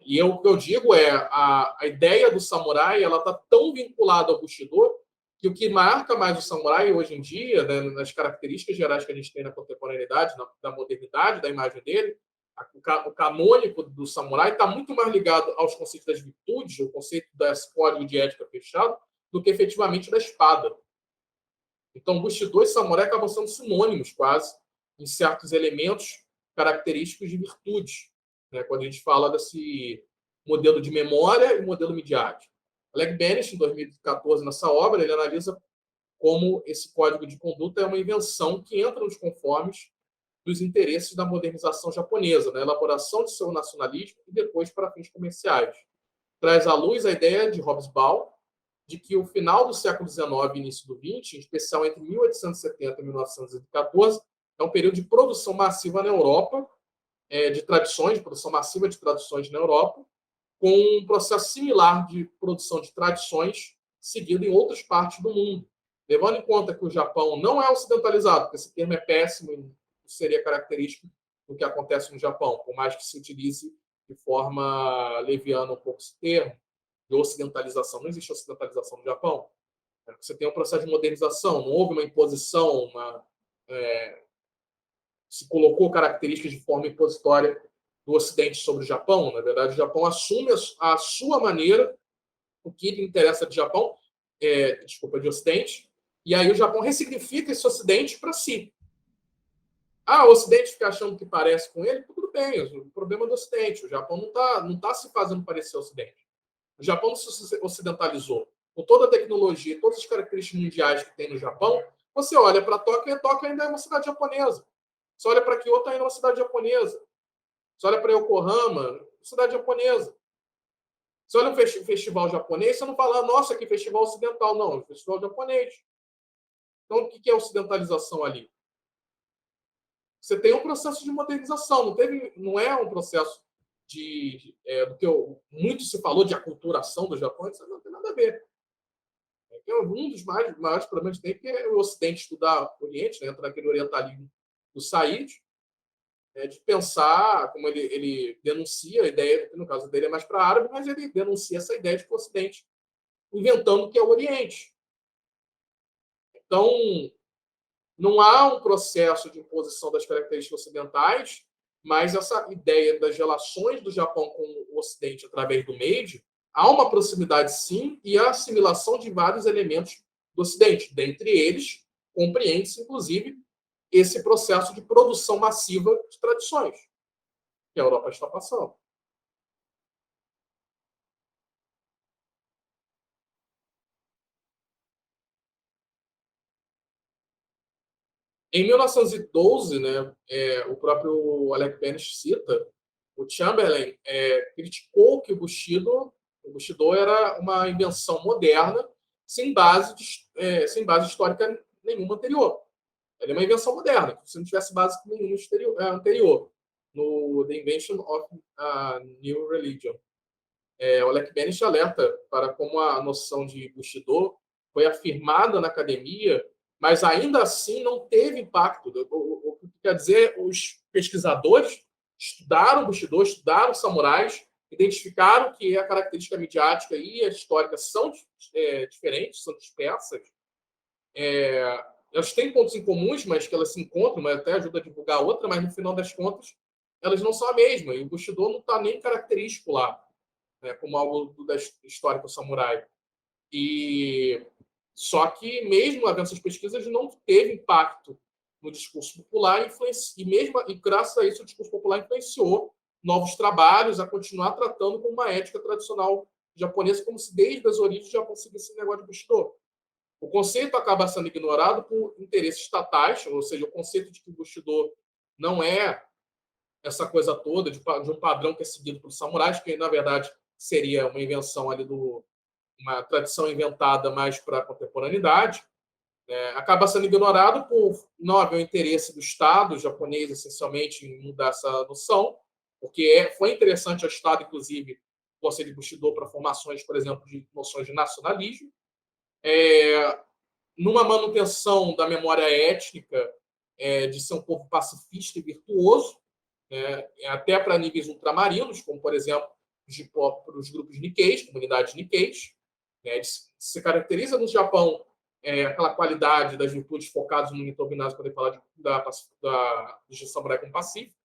E o que eu digo é a ideia do samurai, ela está tão vinculada ao Bushido que o que marca mais o samurai hoje em dia, né, nas características gerais que a gente tem na contemporaneidade, da modernidade, da imagem dele, o canônico do samurai está muito mais ligado aos conceitos das virtudes, o conceito desse código de ética fechado, do que efetivamente da espada. Então, Bushido e samurai acabam sendo sinônimos quase em certos elementos característicos de virtudes, né? Quando a gente fala desse modelo de memória e modelo midiático. Alec Banish, em 2014, nessa obra, ele analisa como esse código de conduta é uma invenção que entra nos conformes dos interesses da modernização japonesa, na elaboração de seu nacionalismo e depois para fins comerciais. Traz à luz a ideia de Hobsbawm de que o final do século XIX e início do XX, em especial entre 1870 e 1914, é um período de produção massiva na Europa, de tradições, produção massiva de tradições na Europa, com um processo similar de produção de tradições seguido em outras partes do mundo. Levando em conta que o Japão não é ocidentalizado, porque esse termo é péssimo e seria característico do que acontece no Japão, por mais que se utilize de forma leviana um pouco esse termo, de ocidentalização. Não existe ocidentalização no Japão. Você tem um processo de modernização, não houve uma imposição, se colocou características de forma impositória do Ocidente sobre o Japão. Na verdade, o Japão assume a sua maneira, o que lhe interessa de Japão, de Ocidente, e aí o Japão ressignifica esse Ocidente para si. O Ocidente fica achando que parece com ele, tudo bem, o problema é do Ocidente. O Japão não tá se fazendo parecer ao Ocidente. O Japão não se ocidentalizou. Com toda a tecnologia, todas as características mundiais que tem no Japão, você olha para Tóquio e Tóquio ainda é uma cidade japonesa. Você olha para Kyoto, ainda é uma cidade japonesa. Você olha para Yokohama, cidade japonesa. Você olha um festival japonês, você não fala, nossa, que festival ocidental. Não, é um festival japonês. Então, o que é ocidentalização ali? Você tem um processo de modernização, não é um processo do que muito se falou de aculturação do Japão, isso não tem nada a ver. Um dos maiores problemas que tem é o Ocidente estudar o Oriente, né, entrar naquele orientalismo do Said, de pensar, como ele denuncia a ideia, no caso dele é mais para árabe, mas ele denuncia essa ideia de que o Ocidente inventando o que é o Oriente. Então, não há um processo de imposição das características ocidentais, mas essa ideia das relações do Japão com o Ocidente através do Meiji, há uma proximidade sim e a assimilação de vários elementos do Ocidente. Dentre eles, compreende-se, inclusive, esse processo de produção massiva de tradições que a Europa está passando. Em 1912, né, o próprio Alec Bennett cita, o Chamberlain criticou que o Bushido era uma invenção moderna sem base histórica nenhuma anterior. Ele é uma invenção moderna, se não tivesse base nenhuma anterior, no The Invention of a New Religion. O Alec Bennett alerta para como a noção de Bushido foi afirmada na academia, mas ainda assim não teve impacto. O que quer dizer, os pesquisadores estudaram Bushido, estudaram samurais, identificaram que a característica midiática e a histórica são diferentes, são dispersas. Elas têm pontos em comuns, mas que elas se encontram, mas até ajuda a divulgar a outra, mas no final das contas, elas não são a mesma. E o Bushido não está nem característico lá, né, como algo da história do samurai. E só que mesmo havendo essas pesquisas não teve impacto no discurso popular e graças a isso o discurso popular influenciou novos trabalhos a continuar tratando com uma ética tradicional japonesa como se desde as origens já conseguisse esse negócio de Bushido. O conceito acaba sendo ignorado por interesses estatais, ou seja, o conceito de que o Bushido não é essa coisa toda de um padrão que é seguido pelos samurais, que na verdade seria uma invenção ali uma tradição inventada mais para a contemporaneidade, acaba sendo ignorado por não haver o interesse do Estado japonês, essencialmente, em mudar essa noção, porque foi interessante ao Estado, inclusive, o Conselho de Bushido para formações, por exemplo, de noções de nacionalismo, numa manutenção da memória étnica, de ser um povo pacifista e virtuoso, até para níveis ultramarinos, como, por exemplo, os grupos Nikkeis, comunidades Nikkeis. Se caracteriza no Japão aquela qualidade das virtudes focadas no mito binário, quando ele fala da justiça samurai como pacífico.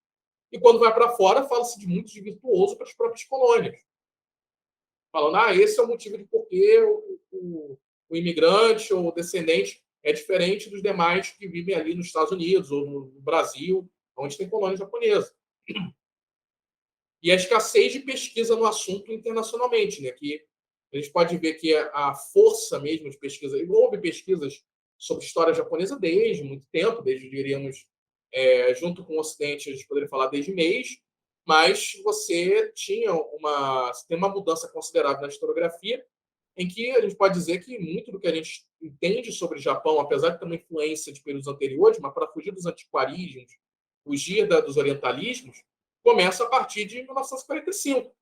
E quando vai para fora, fala-se de muito de virtuoso para as próprias colônias. Falando, esse é o motivo de por que o imigrante ou o descendente é diferente dos demais que vivem ali nos Estados Unidos ou no Brasil, onde tem colônia japonesa. E a escassez de pesquisa no assunto internacionalmente, né? Que a gente pode ver que a força mesmo de pesquisa, houve pesquisas sobre história japonesa desde muito tempo, desde, diríamos, junto com o Ocidente, a gente poderia falar desde Meiji, mas você tem uma mudança considerável na historiografia, em que a gente pode dizer que muito do que a gente entende sobre o Japão, apesar de ter uma influência de períodos anteriores, mas para fugir dos antiquarismos, fugir dos orientalismos, começa a partir de 1945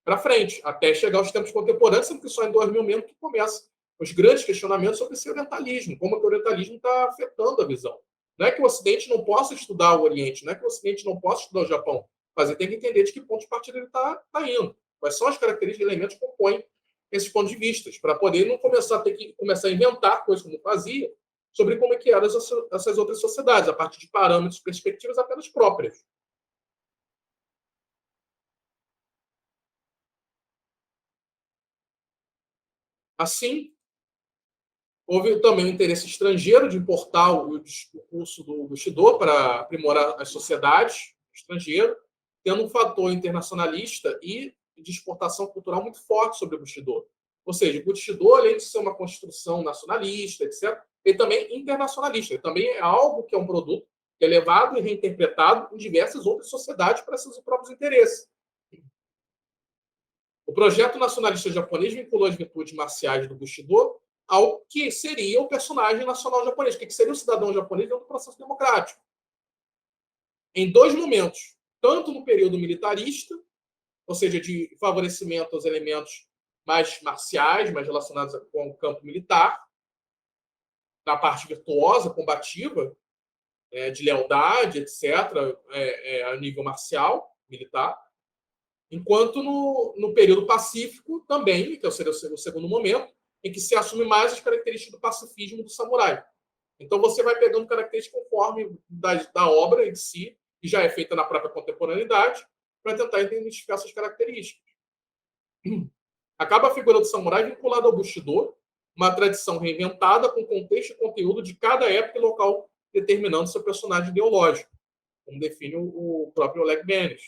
para frente, até chegar aos tempos contemporâneos, sendo que só em 2000 mesmo que começa os grandes questionamentos sobre esse orientalismo, como que o orientalismo está afetando a visão. Não é que o Ocidente não possa estudar o Oriente, não é que o Ocidente não possa estudar o Japão, mas ele tem que entender de que ponto de partida ele está indo. Quais são as características e elementos que compõem esses pontos de vista, para poder não começar a inventar coisas como fazia, sobre como é que eram essas outras sociedades, a partir de parâmetros, perspectivas apenas próprias. Assim, houve também um interesse estrangeiro de importar o curso do Bushido para aprimorar as sociedades estrangeiras, tendo um fator internacionalista e de exportação cultural muito forte sobre o Bushido. Ou seja, o Bushido, além de ser uma construção nacionalista, etc., ele também é internacionalista. Ele também é algo que é um produto que é levado e reinterpretado em diversas outras sociedades para seus próprios interesses. O projeto nacionalista japonês vinculou as virtudes marciais do Bushido ao que seria o personagem nacional japonês, o que seria o cidadão japonês dentro do processo democrático. Em dois momentos, tanto no período militarista, ou seja, de favorecimento aos elementos mais marciais, mais relacionados com o campo militar, na parte virtuosa, combativa, de lealdade, etc., a nível marcial, militar, enquanto no período pacífico também, que seria o segundo momento, em que se assume mais as características do pacifismo do samurai. Então você vai pegando características conforme da obra em si, que já é feita na própria contemporaneidade, para tentar identificar essas características. Acaba a figura do samurai vinculada ao Bushido, uma tradição reinventada com contexto e conteúdo de cada época e local, determinando seu personagem ideológico, como define o próprio Oleg Benes.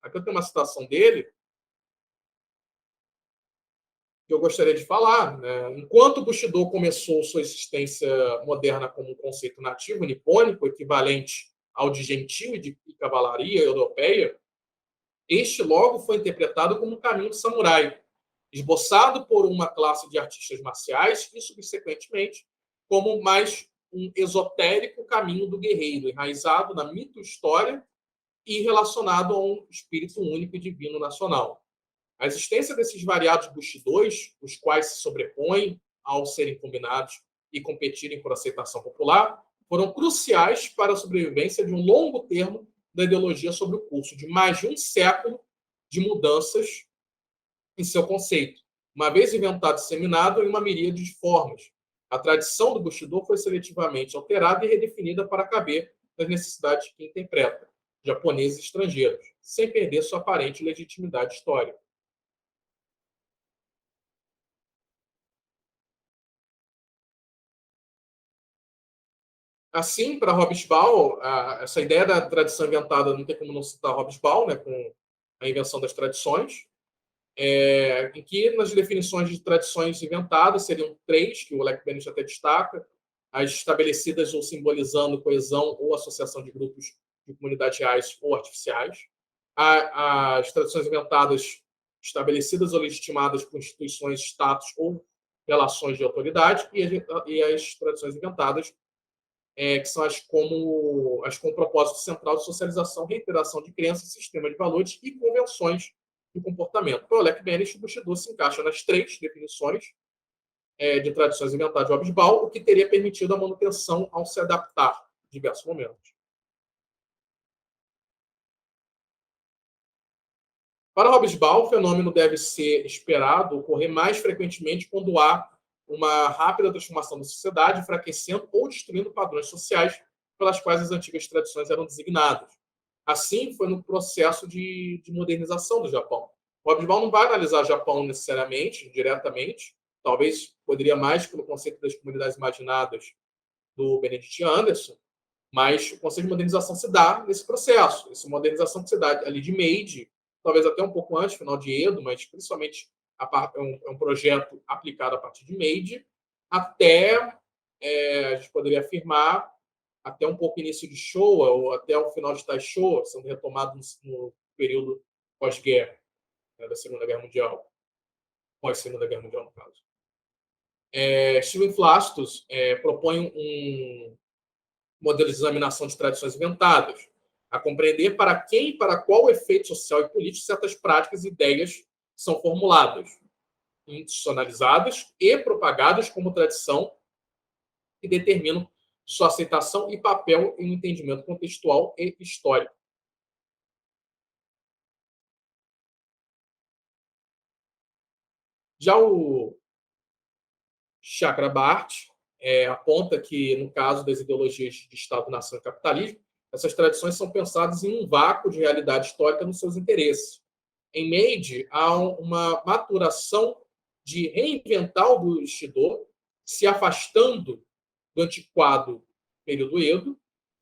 Aqui eu tenho uma citação dele que eu gostaria de falar. Né? Enquanto o Bushido começou sua existência moderna como um conceito nativo nipônico, equivalente ao de gentil e cavalaria europeia, este logo foi interpretado como um caminho do samurai, esboçado por uma classe de artistas marciais e, subsequentemente, como mais um esotérico caminho do guerreiro, enraizado na mito-história e relacionado a um espírito único e divino nacional. A existência desses variados Bushidós, os quais se sobrepõem ao serem combinados e competirem por aceitação popular, foram cruciais para a sobrevivência de um longo termo da ideologia sobre o curso de mais de um século de mudanças em seu conceito, uma vez inventado e disseminado em uma miríade de formas. A tradição do Bushido foi seletivamente alterada e redefinida para caber nas necessidades que interpreta, japoneses e estrangeiros, sem perder sua aparente legitimidade histórica. Assim, para Hobsbawm, essa ideia da tradição inventada, não tem como não citar Hobsbawm, né, com a invenção das tradições, em que nas definições de tradições inventadas seriam três, que o Oleg Benes até destaca, as estabelecidas ou simbolizando coesão ou associação de grupos de comunidades reais ou artificiais, as tradições inventadas estabelecidas ou legitimadas por instituições, status ou relações de autoridade, e as tradições inventadas que são as com propósito central de socialização, reiteração de crenças, sistema de valores e convenções de comportamento. Para o Oleg Benes, o Bushido se encaixa nas três definições de tradições inventadas de Hobsbawm, o que teria permitido a manutenção ao se adaptar em diversos momentos. Para Hobsbawm, o fenômeno deve ser esperado ocorrer mais frequentemente quando há uma rápida transformação da sociedade, enfraquecendo ou destruindo padrões sociais pelas quais as antigas tradições eram designadas. Assim, foi no processo de modernização do Japão. O Hobsbawm não vai analisar o Japão necessariamente, diretamente, talvez poderia mais pelo conceito das comunidades imaginadas do Benedict Anderson, mas o conceito de modernização se dá nesse processo. Essa modernização que se dá ali de Meiji, talvez até um pouco antes, final de Edo, mas principalmente é um projeto aplicado a partir de Meiji, até, a gente poderia afirmar, até um pouco início de Showa, ou até o final de Taisho, sendo retomado no período pós-guerra, né, da Segunda Guerra Mundial, pós-Segunda Guerra Mundial, no caso. Steven Flastus propõe um modelo de examinação de tradições inventadas, a compreender para quem e para qual efeito social e político certas práticas e ideias são formuladas, institucionalizadas e propagadas como tradição que determinam sua aceitação e papel em um entendimento contextual e histórico. Já o Chakrabarty aponta que, no caso das ideologias de Estado, nação e capitalismo, essas tradições são pensadas em um vácuo de realidade histórica nos seus interesses. Em Meiji, há uma maturação de reinventar o Bushido, se afastando do antiquado período Edo,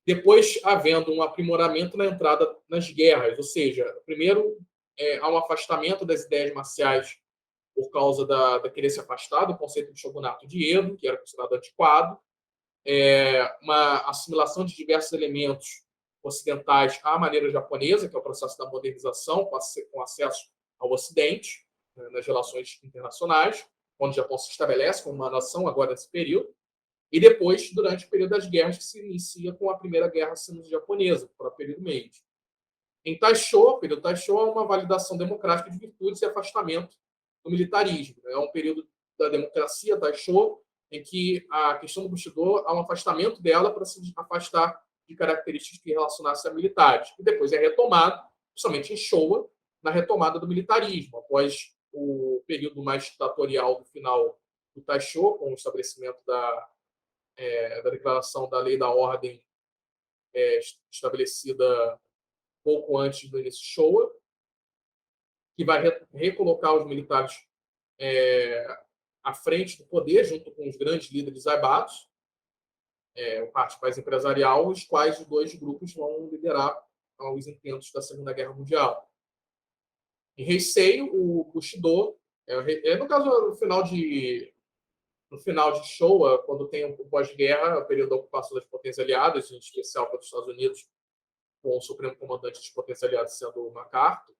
depois havendo um aprimoramento na entrada nas guerras, ou seja, primeiro há um afastamento das ideias marciais por causa da querer se afastar do conceito de shogunato de Edo, que era considerado antiquado, uma assimilação de diversos elementos ocidentais à maneira japonesa, que é o processo da modernização, com acesso ao Ocidente, nas relações internacionais, onde o Japão se estabelece como uma nação agora nesse período, e depois, durante o período das guerras, que se inicia com a Primeira Guerra Sino-Japonesa, para o período Meiji. Em Taisho, o período Taisho é uma validação democrática de virtudes e afastamento do militarismo. É um período da democracia Taisho em que a questão do Bushido há um afastamento dela para se afastar de características que relacionassem a militares. E depois é retomado, principalmente em Showa, na retomada do militarismo, após o período mais ditatorial do final do Taisho, com o estabelecimento da declaração da lei da ordem estabelecida pouco antes do início de Showa, que vai recolocar os militares à frente do poder, junto com os grandes líderes aibados, o parte mais empresarial, os quais os dois grupos vão liderar os intentos da Segunda Guerra Mundial. Em Heisei, o Bushido, no caso, no final de Showa, quando tem o pós-guerra, o período da ocupação das potências aliadas, em especial pelos Estados Unidos, com o Supremo Comandante das Potências Aliadas sendo o MacArthur,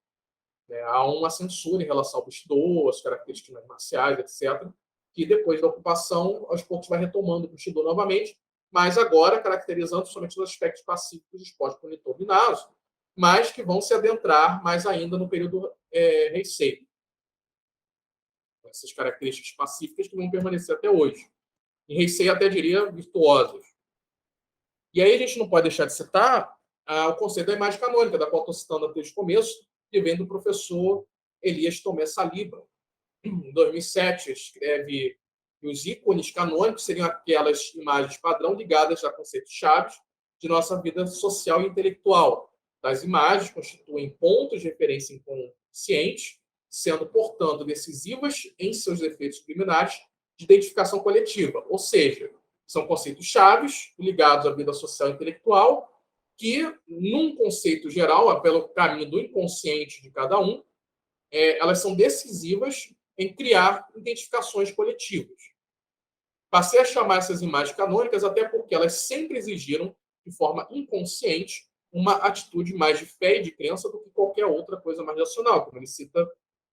há uma censura em relação ao Bushido, as características marciais, etc., que depois da ocupação, aos poucos vai retomando o Bushido novamente, mas agora caracterizando somente os aspectos pacíficos dos pós-punitor binados, mas que vão se adentrar mais ainda no período Heisei. Essas características pacíficas que vão permanecer até hoje. Em Heisei, até diria, virtuosas. E aí a gente não pode deixar de citar o conceito da imagem canônica, da qual estou citando desde o começo, que vem do professor Elias Tomé Saliba. Em 2007, ele escreve que os ícones canônicos seriam aquelas imagens padrão ligadas a conceitos chaves de nossa vida social e intelectual. As imagens constituem pontos de referência inconscientes, sendo, portanto, decisivas em seus efeitos subliminares de identificação coletiva. Ou seja, são conceitos chaves ligados à vida social e intelectual que, num conceito geral, pelo caminho do inconsciente de cada um, elas são decisivas em criar identificações coletivas. Passei a chamar essas imagens canônicas até porque elas sempre exigiram, de forma inconsciente, uma atitude mais de fé e de crença do que qualquer outra coisa mais racional, como ele cita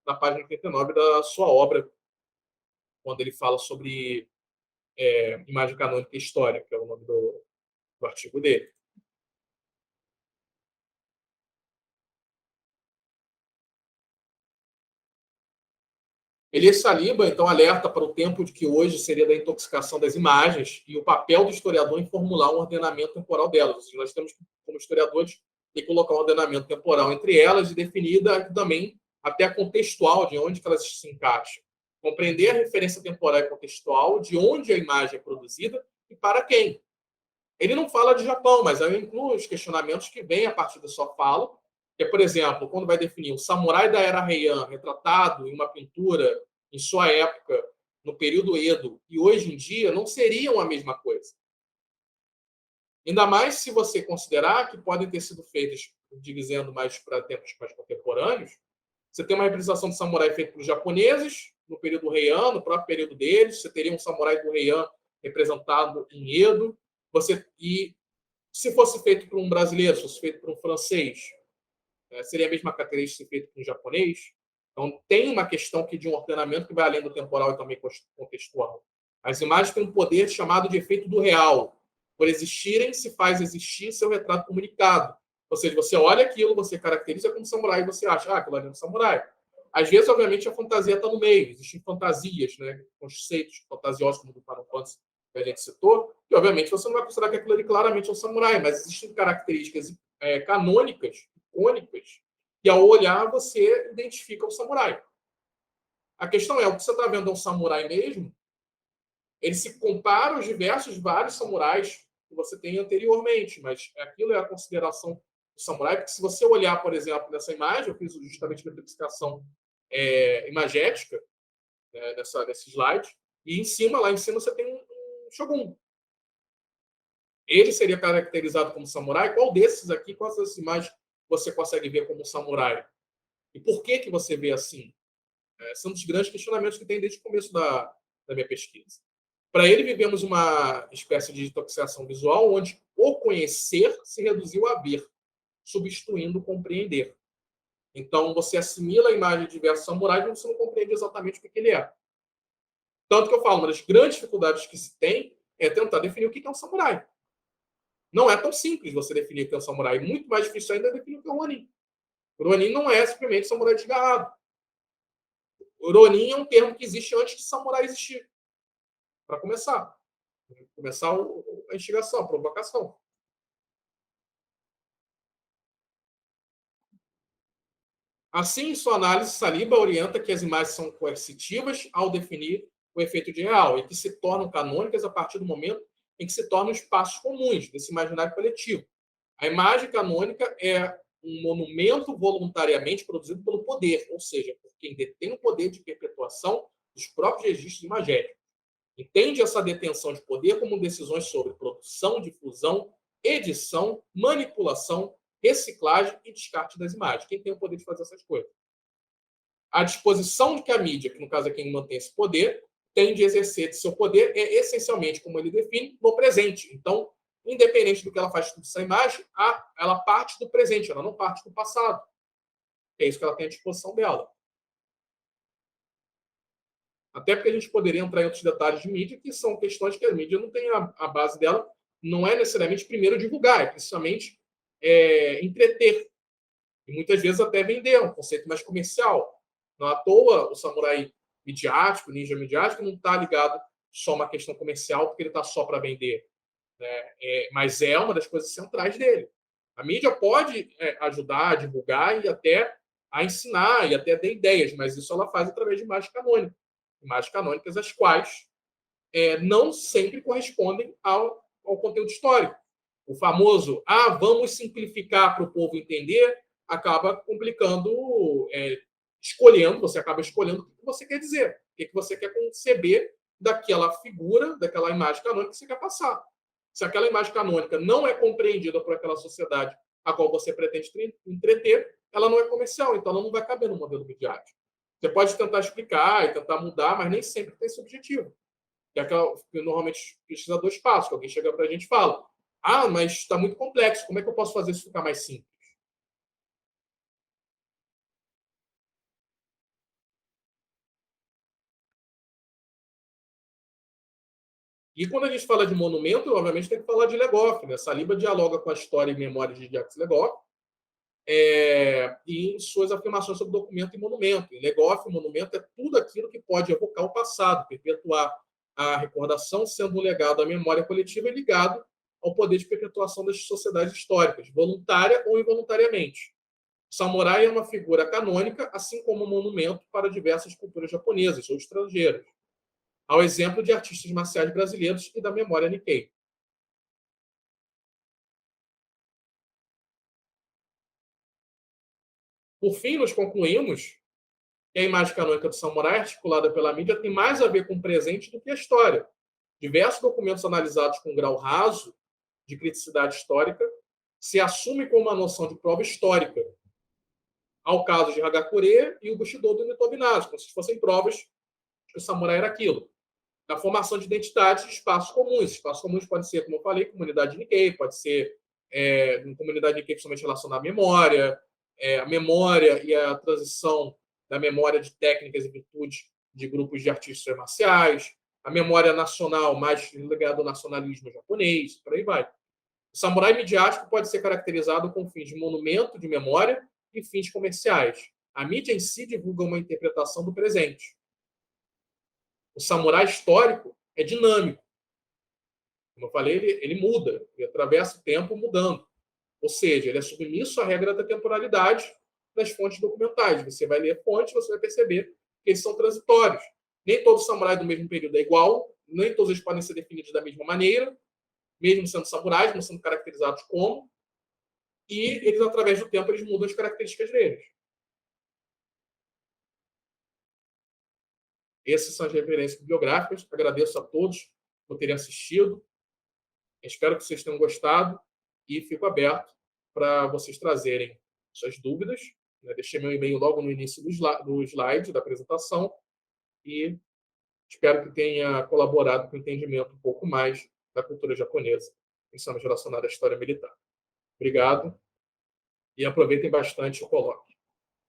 na página 89 da sua obra, quando ele fala sobre imagem canônica e história, que é o nome do artigo dele. Elias Saliba, então, alerta para o tempo de que hoje seria da intoxicação das imagens e o papel do historiador em formular um ordenamento temporal delas. Ou seja, nós temos, como historiadores, que colocar um ordenamento temporal entre elas e definida também até a contextual, de onde que elas se encaixam. Compreender a referência temporal e contextual, de onde a imagem é produzida e para quem. Ele não fala de Japão, mas eu incluo os questionamentos que vêm a partir da sua fala, que é, por exemplo, quando vai definir um samurai da era Heian retratado em uma pintura em sua época, no período Edo, e hoje em dia, não seriam a mesma coisa. Ainda mais se você considerar que podem ter sido feitas, dizendo mais para tempos mais contemporâneos, você tem uma representação de samurai feita pelos japoneses, no período Heian, no próprio período deles, você teria um samurai do Heian representado em Edo, e se fosse feito por um brasileiro, se fosse feito por um francês, seria a mesma característica se feito por um japonês? Então, tem uma questão aqui de um ordenamento que vai além do temporal e também contextual. As imagens têm um poder chamado de efeito do real. Por existirem, se faz existir seu retrato comunicado. Ou seja, você olha aquilo, você caracteriza como samurai e você acha, aquilo ali é um samurai. Às vezes, obviamente, a fantasia está no meio. Existem fantasias, conceitos fantasiosos, como do Final Fantasy, que a gente citou, e, obviamente, você não vai considerar que aquilo ali claramente é um samurai, mas existem características canônicas, icônicas, que, ao olhar, você identifica o samurai. A questão é, o que você está vendo é um samurai mesmo? Ele se compara aos vários samurais que você tem anteriormente, mas aquilo é a consideração do samurai, porque se você olhar, por exemplo, nessa imagem, eu fiz justamente uma identificação imagética nesse slide, e lá em cima você tem um Shogun. Ele seria caracterizado como samurai? Qual desses aqui, quais dessas imagens você consegue ver como samurai? E por que você vê assim? São os grandes questionamentos que tem desde o começo da minha pesquisa. Para ele, vivemos uma espécie de intoxicação visual onde o conhecer se reduziu a ver, substituindo o compreender. Então, você assimila a imagem de diversos samurais, mas você não compreende exatamente o que ele é. Tanto que eu falo, uma das grandes dificuldades que se tem é tentar definir o que é um samurai. Não é tão simples você definir o que é um samurai. Muito mais difícil ainda é definir o que é um Ronin. O Ronin não é simplesmente samurai desgarrado. O Ronin é um termo que existe antes de samurai existir. Para começar. Começar a instigação, a provocação. Assim, em sua análise, Saliba orienta que as imagens são coercitivas ao definir o efeito de real e que se tornam canônicas a partir do momento em que se tornam espaços comuns desse imaginário coletivo. A imagem canônica é um monumento voluntariamente produzido pelo poder, ou seja, por quem detém o poder de perpetuação dos próprios registros imagéticos. Entende essa detenção de poder como decisões sobre produção, difusão, edição, manipulação, reciclagem e descarte das imagens. Quem tem o poder de fazer essas coisas? A disposição de que a mídia, que no caso é quem mantém esse poder, tem de exercer de seu poder é essencialmente, como ele define, no presente. Então, independente do que ela faz com essa imagem, ela parte do presente, ela não parte do passado. É isso que ela tem à disposição dela. Até porque a gente poderia entrar em outros detalhes de mídia, que são questões que a mídia não tem a base dela, não é necessariamente primeiro divulgar, é principalmente entreter. E muitas vezes até vender, é um conceito mais comercial. Não à toa o samurai midiático, o ninja midiático, não está ligado só a uma questão comercial, porque ele está só para vender. Né? Mas é uma das coisas centrais dele. A mídia pode ajudar a divulgar e até a ensinar e até dar ideias, mas isso ela faz através de imagens canônicas. Imagens canônicas as quais não sempre correspondem ao conteúdo histórico. O famoso, vamos simplificar para o povo entender, acaba complicando, você acaba escolhendo o que você quer dizer, o que você quer conceber daquela figura, daquela imagem canônica que você quer passar. Se aquela imagem canônica não é compreendida por aquela sociedade a qual você pretende entreter, ela não é comercial, então ela não vai caber no modelo midiático. Você pode tentar explicar e tentar mudar, mas nem sempre tem esse objetivo. Que é aquela que normalmente precisa 2 passos, que alguém chega para a gente e fala: mas está muito complexo, como é que eu posso fazer isso ficar mais simples? E quando a gente fala de monumento, obviamente tem que falar de Legoff. Né? Saliba dialoga com a história e memória de Jacques Legoff e em suas afirmações sobre documento e monumento. Em Legoff, o monumento é tudo aquilo que pode evocar o passado, perpetuar a recordação, sendo um legado à memória coletiva e ligado ao poder de perpetuação das sociedades históricas, voluntária ou involuntariamente. O samurai é uma figura canônica, assim como um monumento para diversas culturas japonesas ou estrangeiras, ao exemplo de artistas marciais brasileiros e da memória Nikkei. Por fim, nos concluímos que a imagem canônica do samurai, articulada pela mídia, tem mais a ver com o presente do que a história. Diversos documentos analisados com grau raso de criticidade histórica se assumem como uma noção de prova histórica, ao caso de Hagakure e o Bushido do Nitominazo, como se fossem provas que o samurai era aquilo. Da formação de identidades de espaços comuns. Espaços comuns podem ser, como eu falei, comunidade Nikkei, pode ser comunidade Nikkei principalmente relacionada à memória, a memória e a transição da memória de técnicas e virtudes de grupos de artistas marciais, a memória nacional mais ligada ao nacionalismo japonês, por aí vai. O samurai midiático pode ser caracterizado com fins de monumento de memória e fins comerciais. A mídia em si divulga uma interpretação do presente. O samurai histórico é dinâmico. Como eu falei, ele muda, ele atravessa o tempo mudando. Ou seja, ele é submisso à regra da temporalidade das fontes documentais. Você vai ler fontes, você vai perceber que eles são transitórios. Nem todo samurai do mesmo período é igual, nem todos eles podem ser definidos da mesma maneira, mesmo sendo samurais, mesmo sendo caracterizados como, e eles, através do tempo, eles mudam as características deles. Essas são as referências bibliográficas. Agradeço a todos por terem assistido. Espero que vocês tenham gostado e fico aberto para vocês trazerem suas dúvidas. Deixei meu e-mail logo no início do slide da apresentação e espero que tenha colaborado com o entendimento um pouco mais da cultura japonesa, principalmente relacionada à história militar. Obrigado e aproveitem bastante o colóquio.